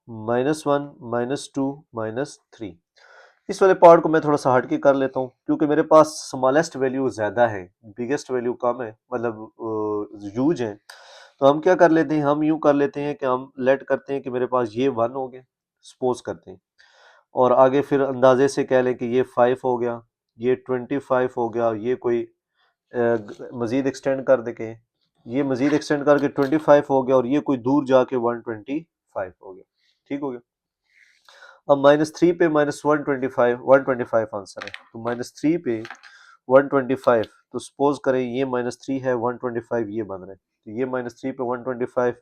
-1 -2 -3। इस वाले पार्ट को मैं थोड़ा सा हट के कर लेता हूँ क्योंकि मेरे पास स्मॉलेस्ट वैल्यू ज़्यादा है, बिगेस्ट वैल्यू कम है, मतलब यूज है। तो हम क्या कर लेते हैं, हम यूँ कर लेते हैं कि हम लेट करते हैं कि मेरे पास ये 1 हो गया, सपोज करते हैं, और आगे फिर अंदाजे से कह लें कि ये 5 हो गया, ये 25 हो गया, ये कोई मज़ीद एक्सटेंड कर दे के ये मज़ीद एक्सटेंड करके 25 हो गया, और ये कोई दूर जाके 125 हो गया, ठीक हो गया। अब -3 पे -125, 125 आंसर है, तो -3 पे 125, तो सपोज करें ये -3 है, 125 ये बन रहा है, तो ये -3 पे 125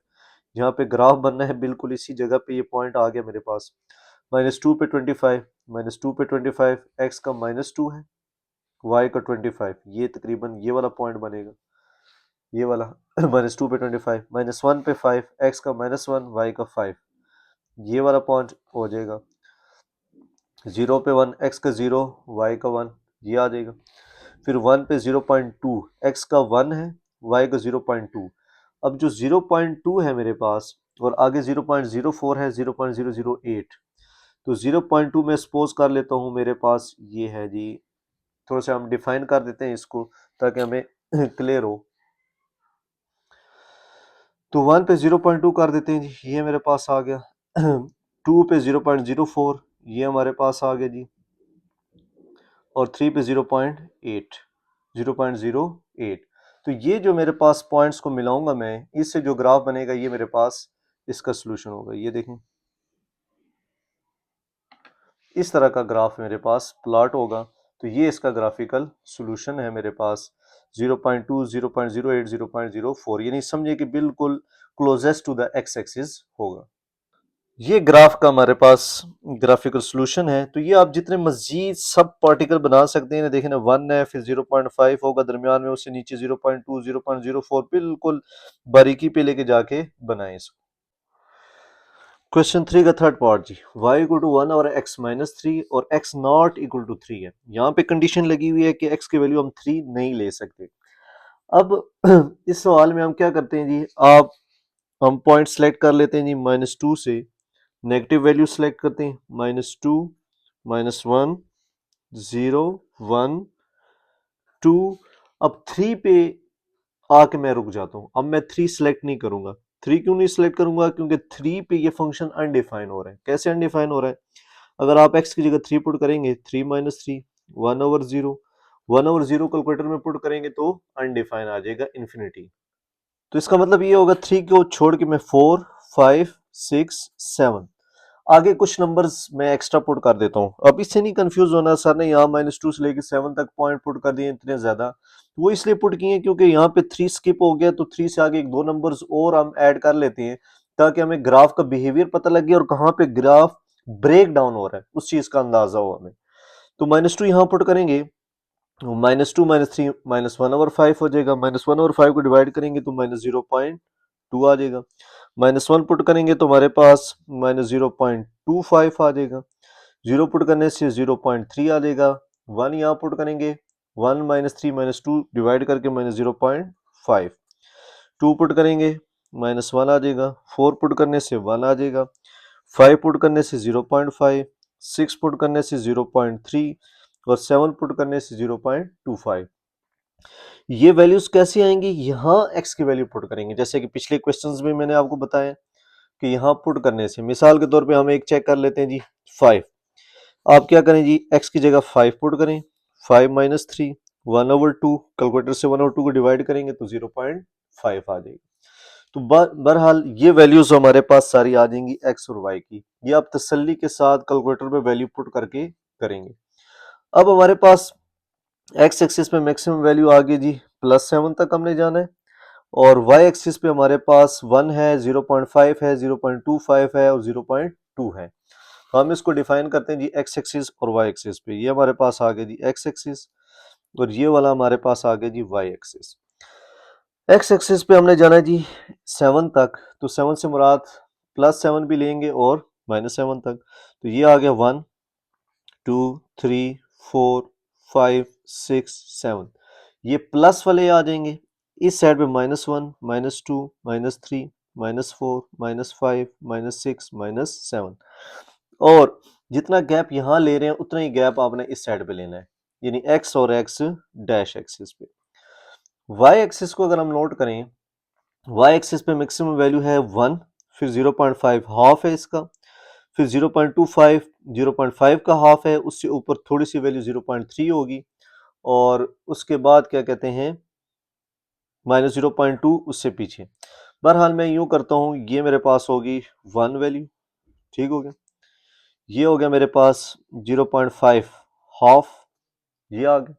यहाँ पे ग्राफ बनना है, बिल्कुल इसी जगह पे ये पॉइंट आ गया मेरे पास। -2 पे 25, -2 पे 25, x का -2 है, y का 25, ये तकरीबन ये वाला पॉइंट बनेगा, ये वाला -2 पे 25, -1 पे 5, x का -1, y का 5, ये वाला पॉइंट हो जाएगा। 0 पे 1, x का 0, y का 1, ये आ जाएगा। फिर 1 पे 0.2, x का 1 है, y का 0.2। अब जो 0.2 है मेरे पास और आगे 0.04 है, 0.008, तो 0.2 में सपोज कर लेता हूँ मेरे पास ये है जी। थोड़ा सा हम डिफाइन कर देते हैं इसको ताकि हमें क्लियर हो। तो 1 पे 0.2 कर देते हैं जी, ये मेरे पास आ गया। 2 पे 0.04, ये हमारे पास आ गया जी। और 3 पे 0.8, 0.08। तो ये जो मेरे पास पॉइंट्स को मिलाऊंगा मैं, इससे जो ग्राफ बनेगा ये मेरे पास इसका सोल्यूशन होगा। ये देखें, इस तरह का ग्राफ मेरे पास प्लॉट होगा। तो ये इसका ग्राफिकल सोल्यूशन है मेरे पास। 0.2, 0.08, 0.04, यानी समझिए कि बिल्कुल closest to the x axis होगा। ये ग्राफ का हमारे पास ग्राफिकल सोल्यूशन है। तो ये आप जितने मजीद सब पार्टिकल बना सकते हैं। देखें ना, 1 है, फिर 0.5 होगा दरमियान में, उससे नीचे 0.2, 0.04, बिल्कुल बारीकी पे लेके जाके बनाएं इसको। क्वेश्चन 3 का थर्ड पार्ट जी, y इक्वल टू 1 और x माइनस 3 और x नॉट इक्वल टू 3 है। यहाँ पे कंडीशन लगी हुई है कि x की वैल्यू हम 3 नहीं ले सकते। अब इस सवाल में हम क्या करते हैं जी, हम पॉइंट सेलेक्ट कर लेते हैं जी -2 से, नेगेटिव वैल्यू सेलेक्ट करते हैं, -2, -1, 0, 1, 2। अब 3 पे आके मैं रुक जाता हूँ। अब मैं 3 सेलेक्ट नहीं करूंगा। 3 क्यों नहीं सेलेक्ट करूंगा? क्योंकि 3 पे ये फंक्शन अनडिफाइन हो रहा है। कैसे अनडिफाइन हो रहा है? अगर आप x की जगह 3 पुट करेंगे, 3 माइनस 3, 1/0, 1/0 कैलकुलेटर में पुट करेंगे तो अनडिफाइन आ जाएगा, इन्फिनिटी। तो इसका मतलब ये होगा 3 को छोड़ के मैं 4, 5, 6, 7, आगे कुछ नंबर्स मैं एक्स्ट्रा पुट कर देता हूँ। अब इससे नहीं कंफ्यूज होना, सर ने यहाँ -2 से लेकर 7 तक पॉइंट पुट कर दिए इतने ज्यादा। वो इसलिए पुट किए क्योंकि यहाँ पे 3 स्किप हो गया, तो 3 से आगे एक दो नंबर्स और हम ऐड कर लेते हैं ताकि हमें ग्राफ का बिहेवियर पता लगे और कहाँ पे ग्राफ ब्रेक डाउन हो रहा है उस चीज का अंदाजा हो हमें। तो -2 यहाँ पुट करेंगे, -2 -3 -1/5 हो जाएगा। -1/5 को डिवाइड करेंगे तो -0.2 आ जाएगा। -1 पुट करेंगे तो हमारे पास -0.25 आ जाएगा। 0 पुट करने से 0.3 आ जाएगा। 1 यहाँ पुट करेंगे, 1 -3 -2 डिवाइड करके -0.5। 2 पुट करेंगे, -1 आ जाएगा। 4 पुट करने से 1 आ जाएगा। 5 पुट करने से 0.5, 6 पुट करने से 0.3 और 7 पुट करने से 0.25। ये वैल्यूज कैसे आएंगी? यहाँ x की वैल्यू पुट करेंगे, जैसे कि पिछले क्वेश्चंस में मैंने आपको बताया कि यहाँ पुट करने से, मिसाल के तौर पे हम एक चेक कर लेते हैं जी, 5। आप क्या करें जी, x की जगह 5 पुट करें, 5 माइनस 3, 1/2, कैलकुलेटर से 1/2 को डिवाइड करेंगे तो 0.5 आ जाएगी। तो बहरहाल ये वैल्यूज हमारे पास सारी आ जाएंगी x और y की। ये आप तसल्ली के साथ कैलकुलेटर में वैल्यू पुट करके करेंगे। अब हमारे पास x एक्सिस पे मैक्सिमम वैल्यू आ गई जी, +7 तक हमने जाना है। और y एक्सिस पे हमारे पास 1 है, 0.5 है, 0.25 है और 0.2 है। तो हम इसको डिफाइन करते हैं जी x एक्सिस और y एक्सिस पे। ये हमारे पास आ गया जी x एक्सिस और ये वाला हमारे पास आ गया जी y एक्सिस। x एक्सिस पे हमने जाना है जी 7 तक, तो 7 से मुराद +7 भी लेंगे और -7 तक। तो ये आ गया 1, 2, 3, 4, 5, 6, 7। ये प्लस वाले आ जाएंगे। इस साइड पे -1, -2, -3, -4, -5, -6, -7। और जितना गैप यहाँ ले रहे हैं उतना ही गैप आपने इस साइड पे लेना है, यानी x और x डैश एक्सिस पे। y एक्सिस को अगर हम नोट करें, y एक्सिस पे मैक्सिमम वैल्यू है 1, फिर 0.5 हाफ है इसका, फिर 0.25, 0.5 का हाफ है, उससे ऊपर थोड़ी सी वैल्यू 0.3 होगी और उसके बाद क्या कहते हैं -0.2 उससे पीछे। बहरहाल मैं यूं करता हूं, ये मेरे पास होगी 1 वैल्यू, ठीक हो गया। ये हो गया मेरे पास 0.5 हाफ, ये आ गया।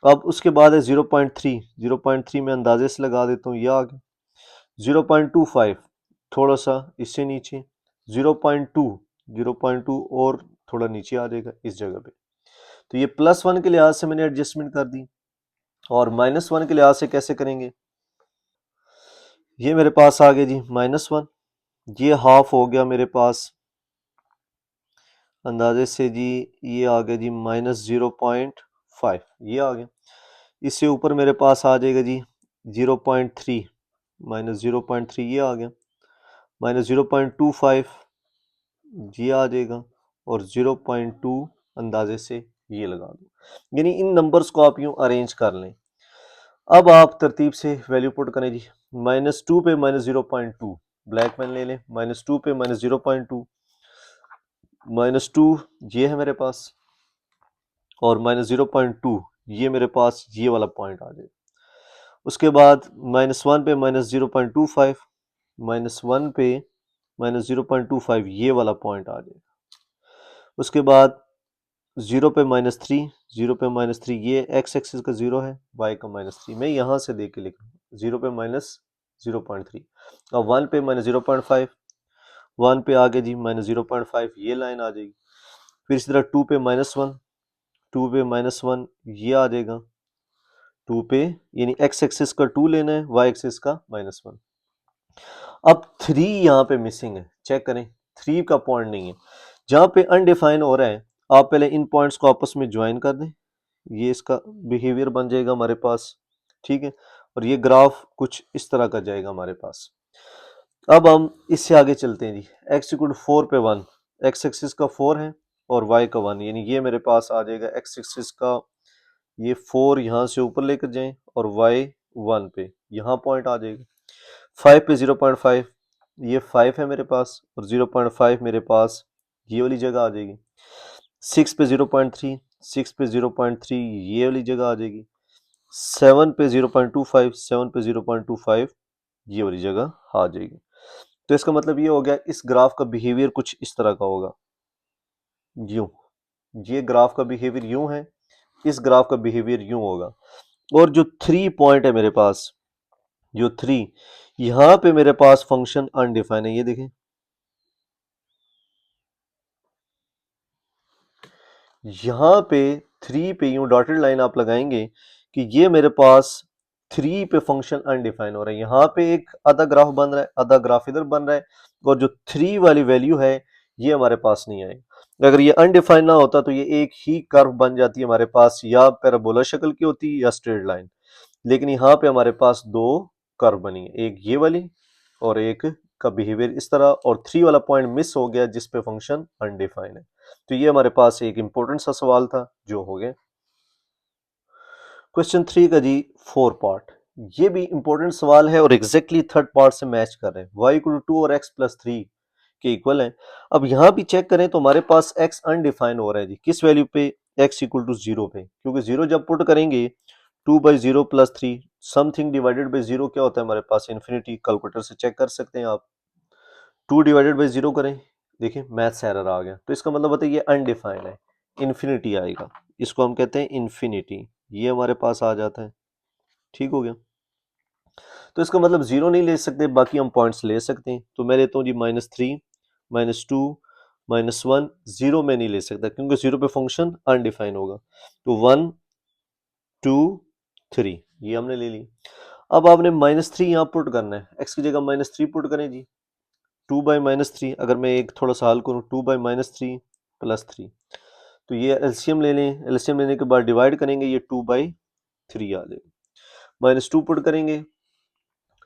अब उसके बाद है 0.3, 0.3 में अंदाजे से लगा देता हूँ, ये आ गया। 0.25 थोड़ा सा इससे नीचे, 0.2, 0.2 और थोड़ा नीचे आ जाएगा इस जगह पे। तो ये +1 के लिहाज से मैंने एडजस्टमेंट कर दी। और -1 के लिहाज से कैसे करेंगे? ये मेरे पास आ गया जी -1, ये हाफ हो गया मेरे पास अंदाजे से जी ये आ गया जी -0.5, ये आ गया। इससे ऊपर मेरे पास आ जाएगा जी 0.3, -0.3 ये आ गया, -0.25 ये आ जाएगा, और 0.2 अंदाजे से ये लगा दो। यानी इन नंबर्स को आप यूं अरेंज कर लें। अब आप तरतीब से वैल्यू पुट करें जी। -2 पे -0.2, ब्लैक पेन ले लें, -2 पे -0.2, -2 ये है मेरे पास, और -0.2 ये मेरे पास ये वाला पॉइंट आ जाएगा। उसके बाद -1 पे -0.25, -1 पे -0.25 ये वाला पॉइंट आ जाएगा। उसके बाद 0 पे -3, 0 पे -3 ये एक्स एक्सिस का 0 है, y का -3, मैं यहाँ से देख के लिख रहा हूँ, 0 पे -0.3, अब 1 पे -0.5, 1 पे आगे जी -0.5 ये लाइन आ जाएगी। फिर इसी तरह 2 पे -1, 2 पे -1 ये आ जाएगा, 2 पे यानी एक्स एक्सिस का 2 लेना है, y एक्सिस का -1। अब 3 यहाँ पे मिसिंग है, चेक करें, 3 का पॉइंट नहीं है। जहाँ पे अनडिफाइन हो रहा है, आप पहले इन पॉइंट्स को आपस में ज्वाइन कर दें, ये इसका बिहेवियर बन जाएगा हमारे पास, ठीक है, और ये ग्राफ कुछ इस तरह का जाएगा हमारे पास। अब हम इससे आगे चलते हैं जी। x इक्वल टू 4 पे 1, एक्स एक्सिस का 4 है और y का 1, यानी ये मेरे पास आ जाएगा एक्स एक्सिस का, ये 4 यहाँ से ऊपर लेकर जाएं और y 1 पे यहाँ पॉइंट आ जाएगा। 5 पे 0.5, ये 5 है मेरे पास, और 0.5 मेरे पास ये वाली जगह आ जाएगी। 6 पे 0.3, 6 पे 0.3 ये वाली जगह आ जाएगी। 7 पे 0.25, 7 पे 0.25 ये वाली जगह आ जाएगी। तो इसका मतलब ये हो गया, इस ग्राफ का बिहेवियर कुछ इस तरह का होगा, यूं, ये ग्राफ का बिहेवियर यूं है, इस ग्राफ का बिहेवियर यूं होगा। और जो 3 पॉइंट है मेरे पास, जो 3 यहाँ पे मेरे पास फंक्शन अनडिफाइन है, ये देखें, यहाँ पे 3 पे यूं डॉटेड लाइन आप लगाएंगे कि ये मेरे पास 3 पे फंक्शन अनडिफाइन हो रहा है। यहाँ पे एक आधा ग्राफ बन रहा है, आधा ग्राफ इधर बन रहा है, और जो 3 वाली वैल्यू है ये हमारे पास नहीं आएगी। अगर ये अनडिफाइन ना होता तो ये एक ही कर्व बन जाती है हमारे पास, या पैराबोला शक्ल की होती या स्ट्रेट लाइन, लेकिन यहाँ पे हमारे पास दो कर्व बनी है, एक ये वाली और एक का बिहेवियर इस तरह, और 3 वाला पॉइंट मिस हो गया जिस पे फंक्शन अनडिफाइन है। तो ये हमारे पास एक इंपॉर्टेंट सा सवाल था जो हो गया। क्वेश्चन 3 का जी 4 पार्ट, ये भी इंपॉर्टेंट सवाल है और एग्जैक्टली थर्ड पार्ट से मैच कर रहे हैं। y इक्वल टू 2 और x प्लस 3 के इक्वल है। अब यहाँ भी चेक करें तो हमारे पास x अनडिफाइन हो रहा है जी, किस वैल्यू पे, x इक्वल टू 0 पे, क्योंकि 0 जब पुट करेंगे 2 by 0 plus 3, something divided by 0 क्या होता है हमारे पास, इन्फिनिटी। कैलकुलेटर से चेक कर सकते हैं आप, 2 डिवाइडेड बाई 0 करें, देखिए मैथ्स एरर आ गया, तो इसका मतलब होता है ये अनडिफाइंड है, इन्फिनिटी आएगा, इसको हम कहते हैं इन्फिनिटी, ये हमारे पास आ जाता है, ठीक हो गया। तो इसका मतलब 0 नहीं ले सकते, बाकी हम पॉइंट्स ले सकते हैं। तो मैं लेता हूँ जी -3, -2, -1, 0 में नहीं ले सकता क्योंकि 0 पे फंक्शन अनडिफाइन होगा। तो 1, 2, 3 ये हमने ले ली। अब आपने -3 यहाँ पुट करना है, x की जगह -3 पुट करें जी, 2 बाई -3, अगर मैं एक थोड़ा सा हल करूँ, 2 बाई -3 प्लस 3, तो ये एलसीएम ले लें, एलसीएम लेने के बाद डिवाइड करेंगे, ये 2 बाई 3 आ जाएगा। -2 पुट करेंगे,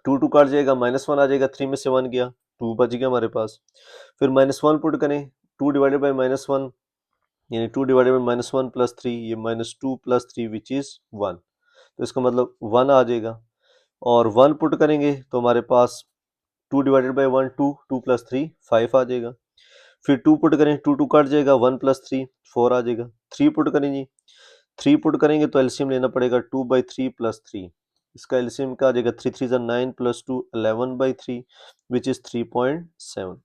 2 2 काट जाएगा, -1 आ जाएगा, 3 में से 1 गया, 2 बच गया हमारे पास। फिर -1 पुट करें, 2 डिवाइडेड बाई -1 यानी 2 डिवाइडेड बाई -1 प्लस 3, ये -2 प्लस 3 विच इज 1, तो इसका मतलब 1 आ जाएगा। और 1 पुट करेंगे तो हमारे पास 2 डिवाइडेड बाई 1 2, 2 प्लस 3 5 आ जाएगा। फिर 2 पुट करें, 2 2 कट जाएगा, 1 प्लस 3 4 आ जाएगा। 3 पुट करें जी, 3 पुट करेंगे तो एलसीएम लेना पड़ेगा, 2 बाई 3 प्लस 3, इसका एलसीएम क्या आ जाएगा, 3 3 9 प्लस 2 11 बाई 3 विच इज 3.7।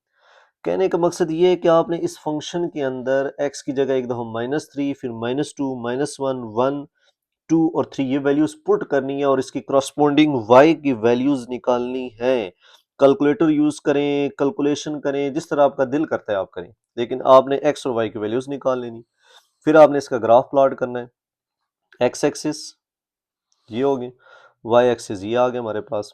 कहने का मकसद ये है कि आपने इस फंक्शन के अंदर x की जगह एक दफ़ा -3, फिर -2, -1, 1, 2 और 3 ये वैल्यूज पुट करनी है और इसकी करस्पॉन्डिंग y की वैल्यूज निकालनी है। कैलकुलेटर यूज करें, कैलकुलेशन करें, जिस तरह आपका दिल करता है आप करें, लेकिन आपने x और y की वैल्यूज निकाल लेनी। फिर आपने इसका ग्राफ प्लॉट करना है, x एक्सिस ये हो गई, y एक्सिस ये आ गया हमारे पास।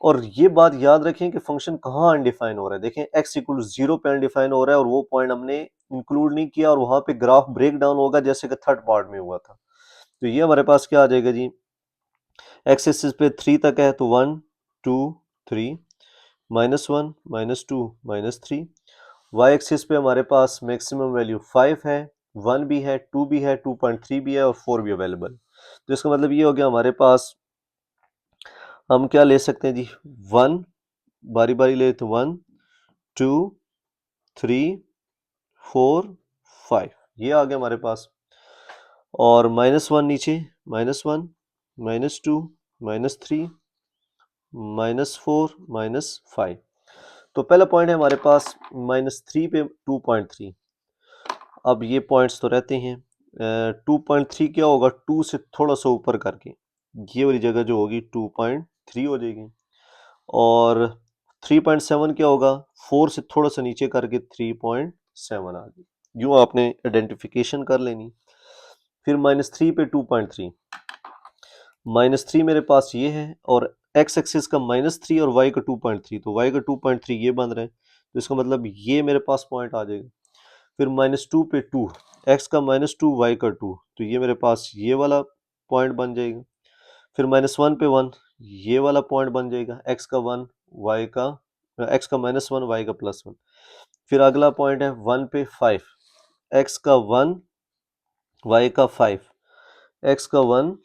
और ये बात याद रखें कि फंक्शन कहाँ अनडिफाइन हो रहा है। देखें x इक्वल 0 पे अनडिफाइन हो रहा है और वो पॉइंट हमने इंक्लूड नहीं किया और वहां पे ग्राफ ब्रेक डाउन होगा जैसे कि थर्ड पार्ट में हुआ था। तो ये हमारे पास क्या आ जाएगा जी, एक्स एक्सिस पे 3 तक है तो 1 2 3 -1 -2 -3। वाई एक्सिस पे हमारे पास मैक्सिमम वैल्यू 5 है, 1 भी है, 2 भी है, 2.3 भी है और 4 भी अवेलेबल। तो इसका मतलब ये हो गया हमारे पास, हम क्या ले सकते हैं जी, 1 बारी बारी ले तो 1 2 3 4 5 ये आ गया हमारे पास। और -1 नीचे, -1 -2 -3 -4 -5। तो पहला पॉइंट है हमारे पास -3 पे 2.3। अब ये पॉइंट्स तो रहते हैं, 2.3 क्या होगा, 2 से थोड़ा सा ऊपर करके ये वाली जगह जो होगी 2.3 हो जाएगी। और 3.7 क्या होगा, 4 से थोड़ा सा नीचे करके 3.7 आ गई। यूँ आपने आइडेंटिफिकेशन कर लेनी। फिर -3 पे 2.3, -3 मेरे पास ये है और एक्स एक्सिस का -3 और वाई का 2.3, तो वाई का 2.3 ये बन रहा है, तो इसका मतलब ये मेरे पास पॉइंट आ जाएगा। फिर -2 पे 2, एक्स का -2 वाई का 2, तो ये मेरे पास ये वाला पॉइंट बन जाएगा। फिर -1 पे 1, ये वाला पॉइंट बन जाएगा, एक्स का 1 वाई का, एक्स का -1 वाई का +1। फिर अगला पॉइंट है 1 पे 5, एक्स का 1 वाई का 5, एक्स का 1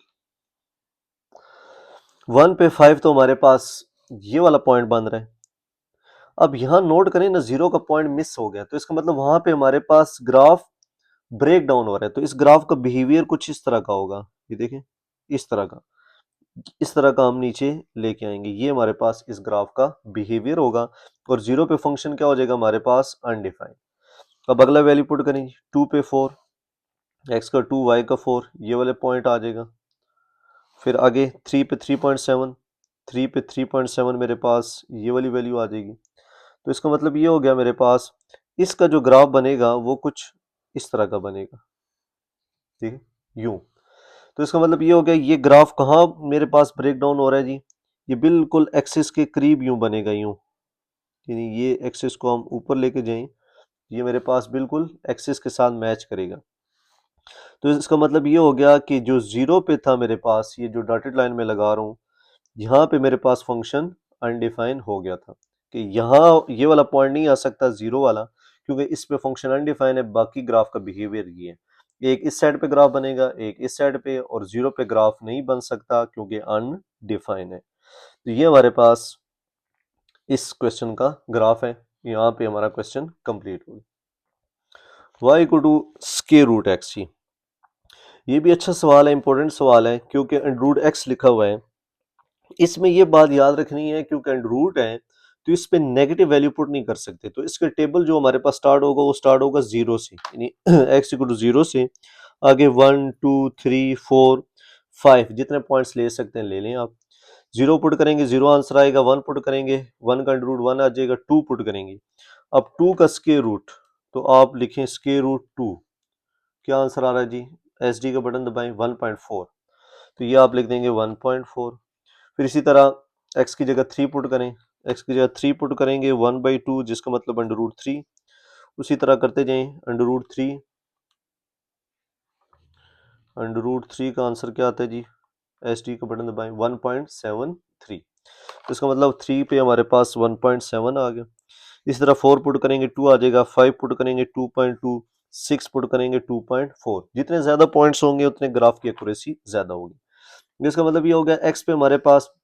पे 5, तो हमारे पास ये वाला पॉइंट बन रहा है। अब यहाँ नोट करें ना, 0 का पॉइंट मिस हो गया, तो इसका मतलब वहां पे हमारे पास ग्राफ ब्रेक डाउन हो रहा है। तो इस ग्राफ का बिहेवियर कुछ इस तरह का होगा, ये देखें, इस तरह का, इस तरह का हम नीचे लेके आएंगे, ये हमारे पास इस ग्राफ का बिहेवियर होगा। और 0 पे फंक्शन क्या हो जाएगा हमारे पास, अनडिफाइंड। अब अगला वैल्यू पुट करेंगे, 2 पे 4, एक्स का 2 वाई का 4, ये वाले पॉइंट आ जाएगा। फिर आगे 3 पे 3.7, 3 पे 3.7 मेरे पास ये वाली वैल्यू आ जाएगी। तो इसका मतलब ये हो गया मेरे पास, इसका जो ग्राफ बनेगा वो कुछ इस तरह का बनेगा, ठीक है, यूं। तो इसका मतलब ये हो गया, ये ग्राफ कहाँ मेरे पास ब्रेक डाउन हो रहा है जी, ये बिल्कुल एक्सिस के करीब यूं बनेगा, यूं, यानी ये एक्सिस को हम ऊपर लेके जाएं, ये मेरे पास बिल्कुल एक्सिस के साथ मैच करेगा। तो इसका मतलब ये हो गया कि जो 0 पे था मेरे पास, ये जो डॉटेड लाइन में लगा रहा हूँ, यहाँ पे मेरे पास फंक्शन अनडिफाइन हो गया था कि यहाँ ये वाला पॉइंट नहीं आ सकता 0 वाला, क्योंकि इस पे फंक्शन अनडिफाइन है। बाकी ग्राफ का बिहेवियर ये है, एक इस साइड पे ग्राफ बनेगा, एक इस साइड पे, और 0 पे ग्राफ नहीं बन सकता क्योंकि अनडिफाइन है। तो ये हमारे पास इस क्वेश्चन का ग्राफ है। यहाँ पे हमारा क्वेश्चन कंप्लीट हो गया। Y equal to square root x, ये भी अच्छा सवाल है, इंपॉर्टेंट सवाल है, क्योंकि अंडर रूट एक्स लिखा हुआ है। इसमें ये बात याद रखनी है, क्योंकि अंडर रूट है तो इस पे नेगेटिव वैल्यू पुट नहीं कर सकते। तो इसका टेबल जो हमारे पास स्टार्ट होगा वो स्टार्ट होगा 0 से, यानी एक्स इक्वल टू 0 से आगे 1 2 3 4 5 जितने पॉइंट्स ले सकते हैं ले लें आप। 0 पुट करेंगे 0 आंसर आएगा, 1 पुट करेंगे 1 का अंडर रूट 1 आ जाएगा, 2 पुट करेंगे, अब 2 का स्क्वायर रूट, तो आप लिखें स्क्वायर रूट 2, क्या आंसर आ रहा है जी, एस डी का बटन दबाएं 1.4, तो ये आप लिख देंगे 1.4। फिर इसी तरह x की जगह 3 पुट करें, x की जगह 3 पुट करेंगे 1/2, जिसका मतलब अंडर रूट 3। उसी तरह करते जाएं, अंडर रूट 3, अंडर रूट 3 का आंसर क्या आता है जी, एस डी का बटन दबाएं 1.73, तो इसका मतलब 3 पे हमारे पास 1.7 आ गया। इसी तरह 4 पुट करेंगे 2 आ जाएगा, 5 पुट करेंगे 2.2, 6 पुट करेंगे 2.4। जितने ज्यादा पॉइंट्स होंगे उतने ग्राफ की एक्यूरेसी ज्यादा होगी। इसका मतलब ये हो गया, एक्स पे हमारे पास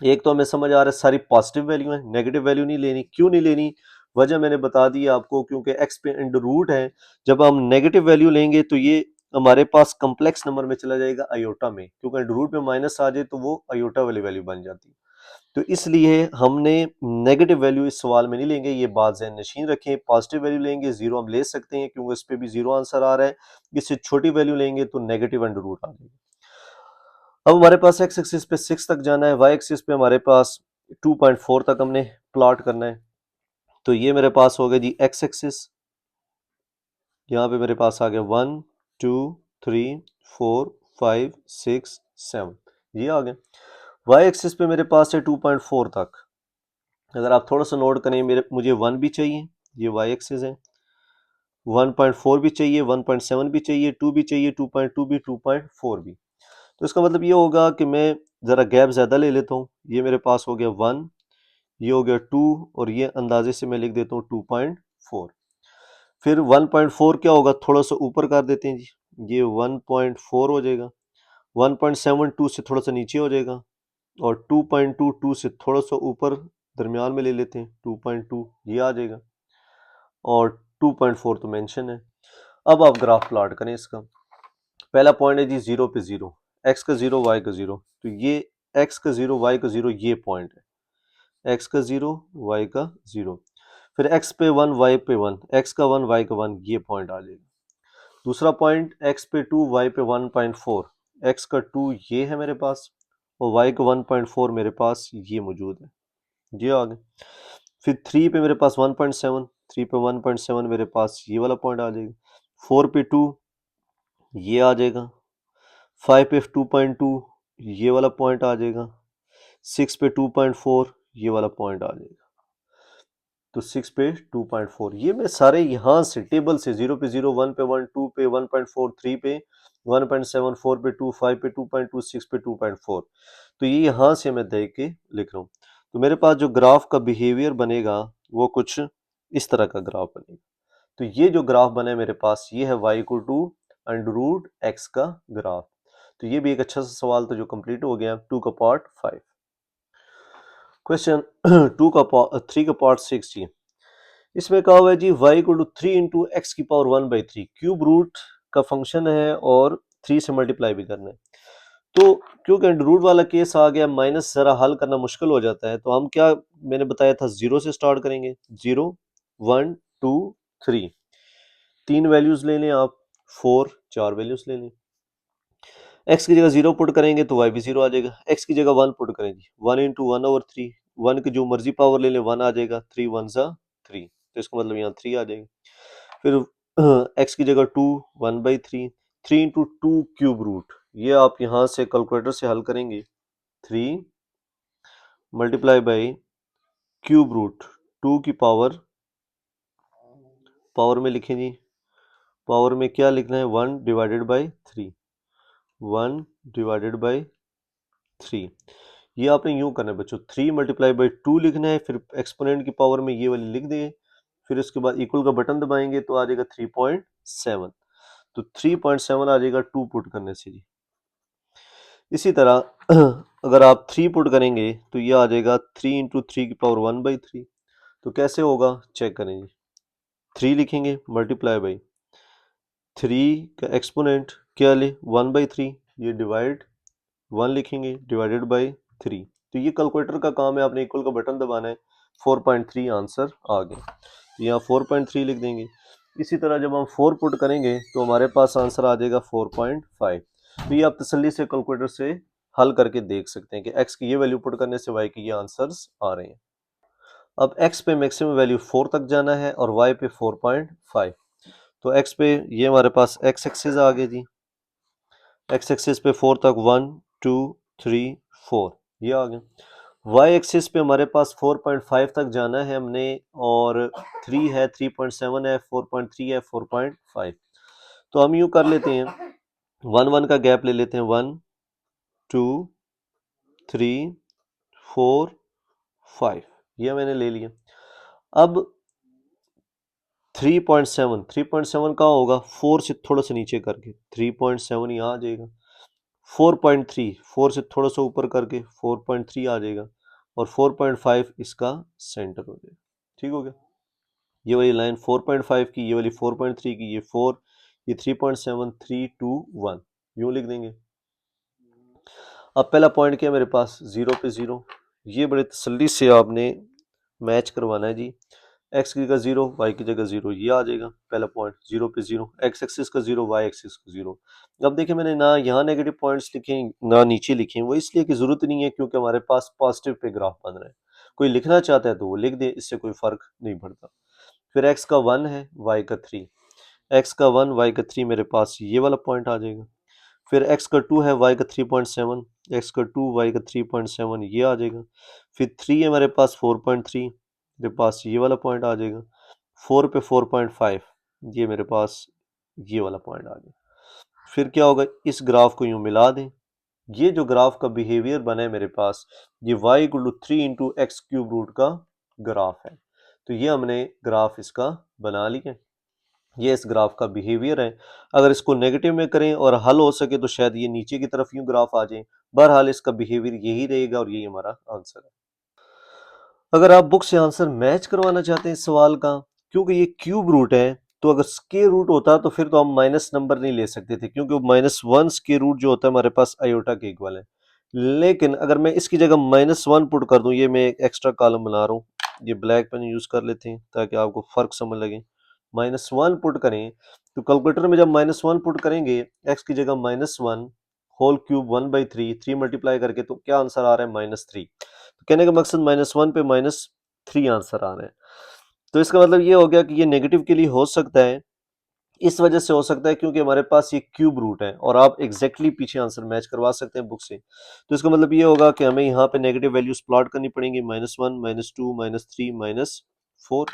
एक तो हमें समझ आ रहा है सारी पॉजिटिव वैल्यू है, नेगेटिव वैल्यू नहीं लेनी। क्यों नहीं लेनी, वजह मैंने बता दी आपको, क्योंकि एक्स पे अंडर रूट है, जब हम नेगेटिव वैल्यू लेंगे तो ये हमारे पास कम्प्लेक्स नंबर में चला जाएगा आयोटा में, क्योंकि अंडर रूट में माइनस आ जाए तो वो आयोटा वाली वैल्यू बन जाती है। तो इसलिए हमने नेगेटिव वैल्यू इस सवाल में नहीं लेंगे, ये बात ज़हन नशीन रखें। पॉजिटिव वैल्यू लेंगे 0 हम ले सकते हैं, क्योंकि इस पे भी 0 आंसर आ रहा है। इससे छोटी वैल्यू लेंगे तो नेगेटिव अंडर रूट आ जाएगी। अब हमारे पास एक्स एक्सिस पे 6 तक जाना है, वाई एक्सिस पे हमारे पास 2.4 तक हमने प्लॉट करना है। तो ये मेरे पास हो गया जी एक्स एक्सिस, यहाँ पे मेरे पास आ गया 1 2 3 4 5 6 7, ये आ गया। वाई एक्सिस पे मेरे पास है 2.4 तक। अगर आप थोड़ा सा नोट करें, मुझे 1 भी चाहिए, ये वाई एक्सिस है, 1.4 भी चाहिए, 1.7 भी चाहिए, 2 भी चाहिए, 2.2 भी, 2.4 भी। तो इसका मतलब ये होगा कि मैं ज़रा गैप ज़्यादा ले लेता हूँ। ये मेरे पास हो गया 1, ये हो गया 2, और ये अंदाजे से मैं लिख देता हूँ 2.4। फिर 1.4 क्या होगा, थोड़ा सा ऊपर कर देते हैं जी, ये 1.4 हो जाएगा। 1.72 से थोड़ा सा नीचे हो जाएगा, और 2.22 से थोड़ा सा ऊपर दरमियान में ले लेते हैं, 2.2 ये आ जाएगा, और 2.4 तो मेंशन है। अब आप ग्राफ प्लॉट करें इसका। पहला पॉइंट है जी 0 पे 0, एक्स का 0, वाई का 0, तो ये एक्स का 0, वाई का 0, ये पॉइंट है, एक्स का 0, वाई का 0। फिर एक्स पे 1, वाई पे 1, एक्स का 1, वाई का 1, ये पॉइंट आ जाएगा। दूसरा पॉइंट एक्स पे 2, वाई पे 1.4, एक्स का 2 ये है मेरे पास, और वाई का 1.4 मेरे पास ये मौजूद है, ये आ गए। फिर 3 पे मेरे पास 1.7, 3 पे 1.7 मेरे पास ये वाला पॉइंट आ जाएगा। 4 पे 2 ये आ जाएगा, 5 पे 2.2 ये वाला पॉइंट आ जाएगा, 6 पे 2.4 ये वाला पॉइंट आ जाएगा। तो 6 पे 2.4 ये मैं सारे यहाँ से टेबल से 0 पे 0, 1 पे 1, 2 पे 1.4, 3 पे 1.7, 4 पे 2, 5 पे 2.2, 6 पे 2.4, तो ये यहाँ से मैं देख के लिख रहा हूँ। तो मेरे पास जो ग्राफ का बिहेवियर बनेगा वो कुछ इस तरह का ग्राफ बनेगा। तो ये जो ग्राफ बना है मेरे पास, ये है y इक्वल टू √x का ग्राफ। तो ये भी एक अच्छा सा सवाल था जो कंप्लीट हो गया। 2 का पार्ट 5। क्वेश्चन 3 का पार्ट 6 जी। इसमें कहा हुआ है जी y equal to 3 into x की पावर 1/3 क्यूब रूट का फंक्शन है और 3 से मल्टीप्लाई भी करना है। तो क्योंकि रूट वाला केस आ गया, माइनस जरा हल करना मुश्किल हो जाता है, तो हम क्या, मैंने बताया था 0 से स्टार्ट करेंगे। 0, 1, 2, 3, 3 वैल्यूज ले लें आप, 4, 4 वैल्यूज ले लें। एक्स की जगह 0 पुट करेंगे तो वाई भी 0 आ जाएगा। एक्स की जगह 1 पुट करेंगे, 1 इंटू 1/3, 1 की जो मर्जी पावर ले लें 1 आ जाएगा, 3 1 ज़ा 3, तो इसका मतलब यहाँ 3 आ जाएगा। फिर एक्स की जगह 2, 1/3, 3 इंटू 2 क्यूब रूट, ये आप यहाँ से कैलकुलेटर से हल करेंगे। 3 मल्टीप्लाई बाई क्यूब रूट, 2 की पावर में लिखें जी, पावर में क्या लिखना है, 1 डिवाइडेड बाई 3, 1 डिवाइडेड बाई 3। ये आपने यूं करना है बच्चों, 3 मल्टीप्लाई बाई 2 लिखना है, फिर एक्सपोनेंट की पावर में ये वाली लिख देंगे, फिर उसके बाद इक्वल का बटन दबाएंगे तो आ जाएगा 3.7। तो 3.7 आ जाएगा 2 पुट करने से जी। इसी तरह अगर आप 3 पुट करेंगे तो ये आ जाएगा 3 इंटू 3 की पावर 1/3। तो कैसे होगा चेक करें जी। 3 लिखेंगे मल्टीप्लाई बाई 3 का एक्सपोनेंट क्या ले, 1/3, ये डिवाइड 1 लिखेंगे डिवाइडेड बाई 3। तो ये कैलकुलेटर का काम है, आपने इक्वल का बटन दबाना है। 4.3 आंसर आ गया, तो यहाँ 4.3 लिख देंगे। इसी तरह जब हम 4 पुट करेंगे तो हमारे पास आंसर आ जाएगा 4.5। तो ये आप तसल्ली से कैलकुलेटर से हल करके देख सकते हैं कि x की ये वैल्यू पुट करने से y की ये आंसर्स आ रहे हैं। अब x पे मैक्सिमम वैल्यू 4 तक जाना है और y पे 4.5। तो x पे ये हमारे पास x एक्सिस आ गया जी, x एक्सिस पे 4 तक 1 2 3 4 ये आ गया। y एक्सिस पे हमारे पास 4.5 तक जाना है हमने, और 3 है, 3.7 है, 4.3 है, 4.5। तो हम यूं कर लेते हैं, 1 1 का गैप ले लेते हैं, 1 2 3 4 5, ये मैंने ले लिया। अब 3.7 कहाँ होगा, 4 से थोड़ा सा नीचे करके 3.7 यहाँ आ जाएगा। 4.3 4 से थोड़ा सा ऊपर करके 4.3 आ जाएगा, और 4.5 इसका सेंटर हो जाएगा। ठीक हो गया, ये वाली लाइन 4.5 की, ये वाली 4.3 की, ये 4, ये 3.7, 3 2 1 यूं लिख देंगे। अब पहला पॉइंट क्या है मेरे पास, 0 पे 0, ये बड़े तसल्ली से आपने मैच करवाना है जी। एक्स की जगह 0, वाई की जगह 0, ये आ जाएगा पहला पॉइंट। 0 पे 0, एक्स एक्सिस का 0, वाई एक्सिस का 0। अब देखिए मैंने ना यहाँ नेगेटिव पॉइंट्स लिखे ना नीचे लिखे, वो इसलिए कि ज़रूरत नहीं है, क्योंकि हमारे पास पॉजिटिव पे ग्राफ बन रहा है। कोई लिखना चाहता है तो वो लिख दे, इससे कोई फ़र्क नहीं पड़ता। फिर एक्स का 1 है, वाई का 3, एक्स का 1, वाई का 3 मेरे पास ये वाला पॉइंट आ जाएगा। फिर x का 2 है, y का 3.7, x का 2 y का 3.7 ये आ जाएगा। फिर 3 है मेरे पास 4.3, मेरे पास ये वाला पॉइंट आ जाएगा। 4 पे 4.5 ये मेरे पास ये वाला पॉइंट आ गया। फिर क्या होगा, इस ग्राफ को यूं मिला दें। ये जो ग्राफ का बिहेवियर बना है मेरे पास, ये y equal to 3 into x cube root का ग्राफ है। तो ये हमने ग्राफ इसका बना लिया। ये इस ग्राफ का बिहेवियर है। अगर इसको नेगेटिव में करें और हल हो सके तो शायद ये नीचे की तरफ यूं ग्राफ आ जाए। बहरहाल इसका बिहेवियर यही रहेगा और यही हमारा आंसर है। अगर आप बुक से आंसर मैच करवाना चाहते हैं इस सवाल का, क्योंकि ये क्यूब रूट है, तो अगर स्क्वायर रूट होता तो फिर तो हम माइनस नंबर नहीं ले सकते थे, क्योंकि -1 स्क्वायर रूट जो होता है हमारे पास आयोटा के इक्वल है। लेकिन अगर मैं इसकी जगह -1 पुट कर दूं, ये मैं एक एक्स्ट्रा कॉलम बना रहा हूँ, ये ब्लैक पेन यूज कर लेते हैं ताकि आपको फर्क समझ लगे। -1 पुट करें तो कैलकुलेटर में जब -1 पुट करेंगे, एक्स की जगह -1 होल क्यूब 1/3, 3 मल्टीप्लाई करके, तो क्या आंसर आ रहा है -3। तो कहने का मकसद -1 पे -3 आंसर आ रहा है। तो इसका मतलब ये हो गया कि ये नेगेटिव के लिए हो सकता है, इस वजह से हो सकता है क्योंकि हमारे पास ये क्यूब रूट है और आप एग्जैक्टली पीछे आंसर मैच करवा सकते हैं बुक से। तो इसका मतलब ये होगा कि हमें यहाँ पे नेगेटिव वैल्यूज प्लॉट करनी पड़ेंगी, -1 -2 -3 -4।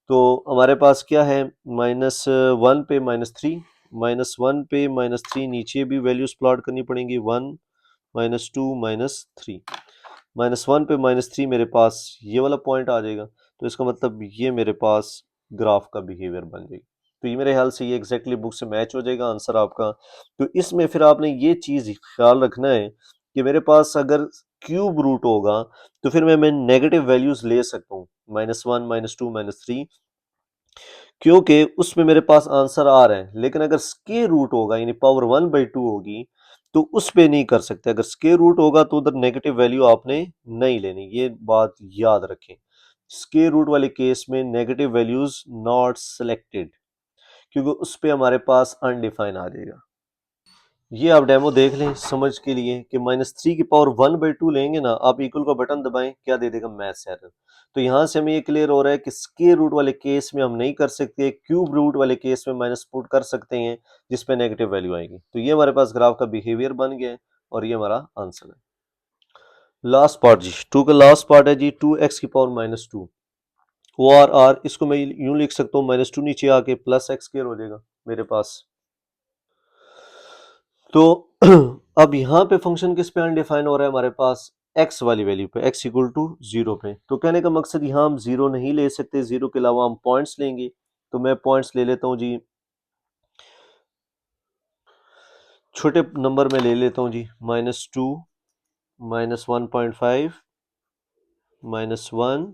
तो हमारे पास क्या है, -1 पे -3, -1 पे -3, नीचे भी वैल्यूज प्लॉट करनी पड़ेंगी, 1 -2 -3। -1 पे -3 मेरे पास ये वाला पॉइंट आ जाएगा। तो इसका मतलब ये मेरे पास ग्राफ का बिहेवियर बन जाएगी। तो ये मेरे ख्याल से ये एग्जैक्टली बुक से मैच हो जाएगा आंसर आपका। तो इसमें फिर आपने ये चीज़ ख्याल रखना है कि मेरे पास अगर क्यूब रूट होगा तो फिर मैं नेगेटिव वैल्यूज ले सकता हूँ, -1 -2 -3, क्योंकि उसमें मेरे पास आंसर आ रहा है। लेकिन अगर स्क्वायर रूट होगा यानी पावर 1/2 होगी तो उस पे नहीं कर सकते। अगर स्क्वायर रूट होगा तो उधर नेगेटिव वैल्यू आपने नहीं लेनी, ये बात याद रखें। स्क्वायर रूट वाले केस में नेगेटिव वैल्यूज नॉट सिलेक्टेड, क्योंकि उस पे हमारे पास अनडिफाइन आ जाएगा। ये आप डेमो देख लें समझ के लिए कि -3 की पावर 1/2 लेंगे ना, आप इक्वल का बटन दबाएं, क्या दे देगा, मैथ्स एरर। तो यहाँ से हमें ये क्लियर हो रहा है कि स्क्वायर रूट वाले केस में हम नहीं कर सकते, क्यूब रूट वाले केस में माइनस पुट कर सकते हैं जिसपे नेगेटिव वैल्यू आएगी। तो ये हमारे पास ग्राफ का बिहेवियर बन गया है और ये हमारा आंसर है। लास्ट पार्ट जी, 2 का लास्ट पार्ट है जी, 2x की पावर -2। ओ आर इसको मैं यूं लिख सकता हूँ, -2 नीचे आके +x² हो जाएगा मेरे पास। तो अब यहाँ पे फंक्शन किस पे अनडिफाइन हो रहा है हमारे पास, x वाली वैल्यू पे, x इक्वल टू 0 पे। तो कहने का मकसद यहाँ हम 0 नहीं ले सकते, 0 के अलावा हम पॉइंट्स लेंगे। तो मैं पॉइंट्स ले लेता हूँ जी, छोटे नंबर में ले लेता हूँ जी, -2 -1.5 -1।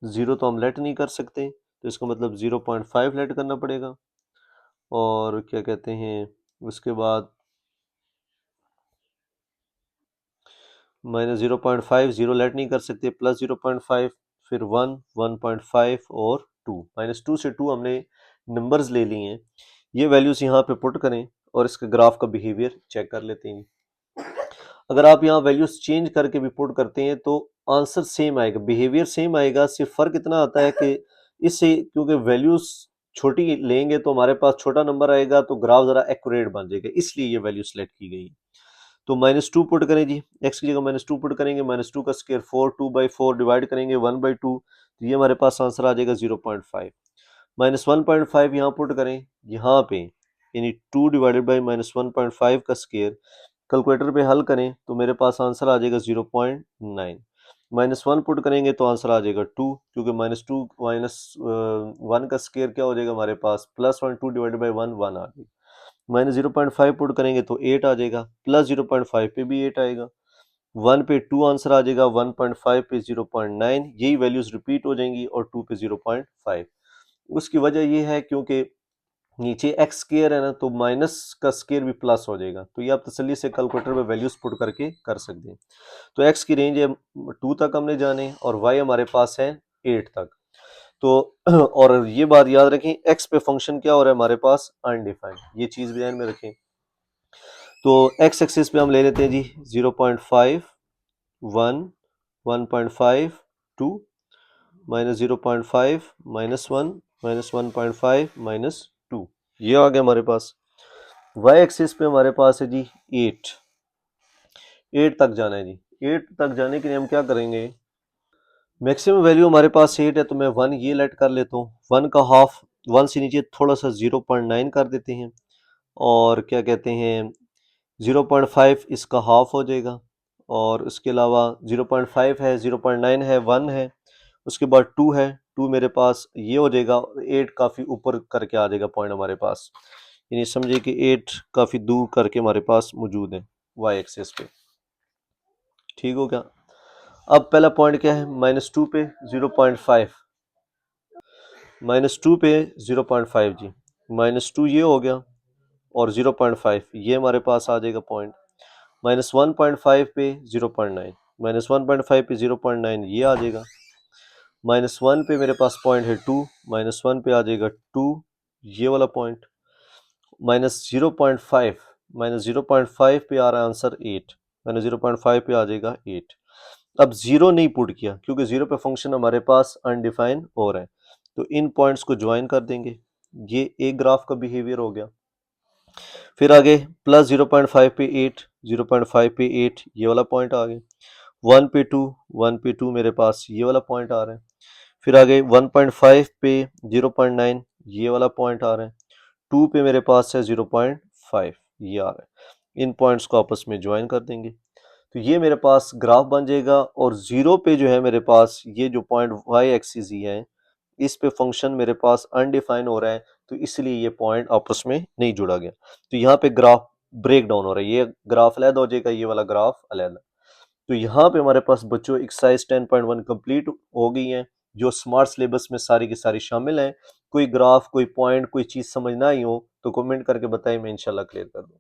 0 तो हम लेट नहीं कर सकते, तो इसका मतलब 0.5 लेट करना पड़ेगा। और क्या कहते हैं, उसके बाद -0.5, 0 लेट नहीं कर सकते, +0.5, फिर 1 1.5 और 2। -2 से 2 हमने नंबर्स ले लिए हैं। ये वैल्यूज यहाँ पे पुट करें और इसके ग्राफ का बिहेवियर चेक कर लेते हैं। अगर आप यहाँ वैल्यूज चेंज करके भी पुट करते हैं तो आंसर सेम आएगा, बिहेवियर सेम आएगा। सिर्फ फर्क इतना आता है कि इससे क्योंकि वैल्यूज छोटी लेंगे तो हमारे पास छोटा नंबर आएगा, तो ग्राफ जरा एक्यूरेट बन जाएगा, इसलिए ये वैल्यू सेलेक्ट की गई है। तो -2 पुट करें जी, x की जगह -2 पुट करेंगे, -2 का स्क्वायर 4, 2/4 डिवाइड करेंगे 1/2, तो ये हमारे पास आंसर आ जाएगा 0.5। -1.5 यहाँ पुट करें, यहाँ पे यानी 2 डिवाइडेड बाई -1.5 का स्क्वायर, कैलकुलेटर पे हल करें तो मेरे पास आंसर आ जाएगा 0.9। -1 पुट करेंगे तो आंसर आ जाएगा 2, क्योंकि -2 -1 का स्क्वायर क्या हो जाएगा हमारे पास, +1, 2 डिवाइडेड बाई 1 1 आ गई। -0.5 पुट करेंगे तो 8 आ जाएगा, +0.5 पे भी 8 आएगा, 1 पे 2 आंसर आ जाएगा, 1.5 पे 0.9, यही वैल्यूज रिपीट हो जाएंगी और 2 पे 0.5। उसकी वजह ये है क्योंकि नीचे एक्स स्क्वायर है ना, तो माइनस का स्क्वायर भी प्लस हो जाएगा। तो ये आप तसल्ली से कैलकुलेटर में वैल्यूज पुट करके कर सकते हैं। तो एक्स की रेंज है 2 तक हमने जाने और वाई हमारे पास है 8 तक। तो और ये बात याद रखें, एक्स पे फंक्शन क्या हो रहा है हमारे पास, अनडिफाइंड, ये चीज भी ध्यान में रखें। तो एक्स एक्सिस पे हम ले लेते हैं जी 0.5 1 1.5 2 -0.5 -1 -1.5 -2, ये आ गया हमारे पास। वाई एक्सिस पे हमारे पास है जी 8 तक जाना है जी। 8 तक जाने के लिए हम क्या करेंगे, मैक्सिमम वैल्यू हमारे पास 8 है तो मैं 1 ये लेट कर लेता हूँ। 1 का हाफ, 1 से नीचे थोड़ा सा 0.9 कर देते हैं, और क्या कहते हैं 0.5 इसका हाफ हो जाएगा, और उसके अलावा 0.5 है, 0.9 है, 1 है, उसके बाद 2 है, 2 मेरे पास ये हो जाएगा, 8 काफ़ी ऊपर करके आ जाएगा पॉइंट हमारे पास, यानी समझिए कि 8 काफ़ी दूर करके हमारे पास मौजूद है वाई एक्सिस पे। ठीक हो गया। अब पहला पॉइंट क्या है, -2 पे 0.5, -2 पे 0.5 जी, -2 ये हो गया, और 0.5 ये हमारे पास आ जाएगा पॉइंट, -1.5 पे 0.9, -1.5 पे 0.9 ये आ जाएगा, -1 पे मेरे पास पॉइंट है 2, -1 पे आ जाएगा 2 ये वाला पॉइंट, -0.5, -0.5 पे आ रहा है आंसर 8, -0.5 पे आ जाएगा 8। अब जीरो नहीं पुट किया क्योंकि जीरो पे फंक्शन हमारे पास अनडिफाइन हो रहा है, तो इन पॉइंट्स को ज्वाइन कर देंगे, ये एक ग्राफ का बिहेवियर हो गया। फिर आगे +0.5 पे 8, 0.5 पे 8 ये वाला पॉइंट आ गया, 1 पे 2, 1 पे 2 मेरे पास ये वाला पॉइंट आ रहा है। फिर आगे 1.5 पे 0.9 ये वाला पॉइंट आ रहा है, 2 पे मेरे पास है 0.5 ये आ रहा है, इन पॉइंट्स को आपस में ज्वाइन कर देंगे, तो ये मेरे पास ग्राफ बन जाएगा। और जीरो पे जो है मेरे पास ये जो पॉइंट वाई एक्सिस ही है, इस पे फंक्शन मेरे पास अनडिफाइन हो रहा है, तो इसलिए ये पॉइंट आपस में नहीं जुड़ा गया, तो यहाँ पे ग्राफ ब्रेक डाउन हो रहा है, ये ग्राफ अलग हो जाएगा, ये वाला ग्राफ अलग। तो यहाँ पे हमारे पास बच्चों एक्सरसाइज 10.1 कंप्लीट हो गई है, जो स्मार्ट सिलेबस में सारी की सारी शामिल हैं। कोई ग्राफ, कोई पॉइंट, कोई चीज़ समझ ना आई हो तो कमेंट करके बताइए, मैं इंशाल्लाह क्लियर कर दूँ।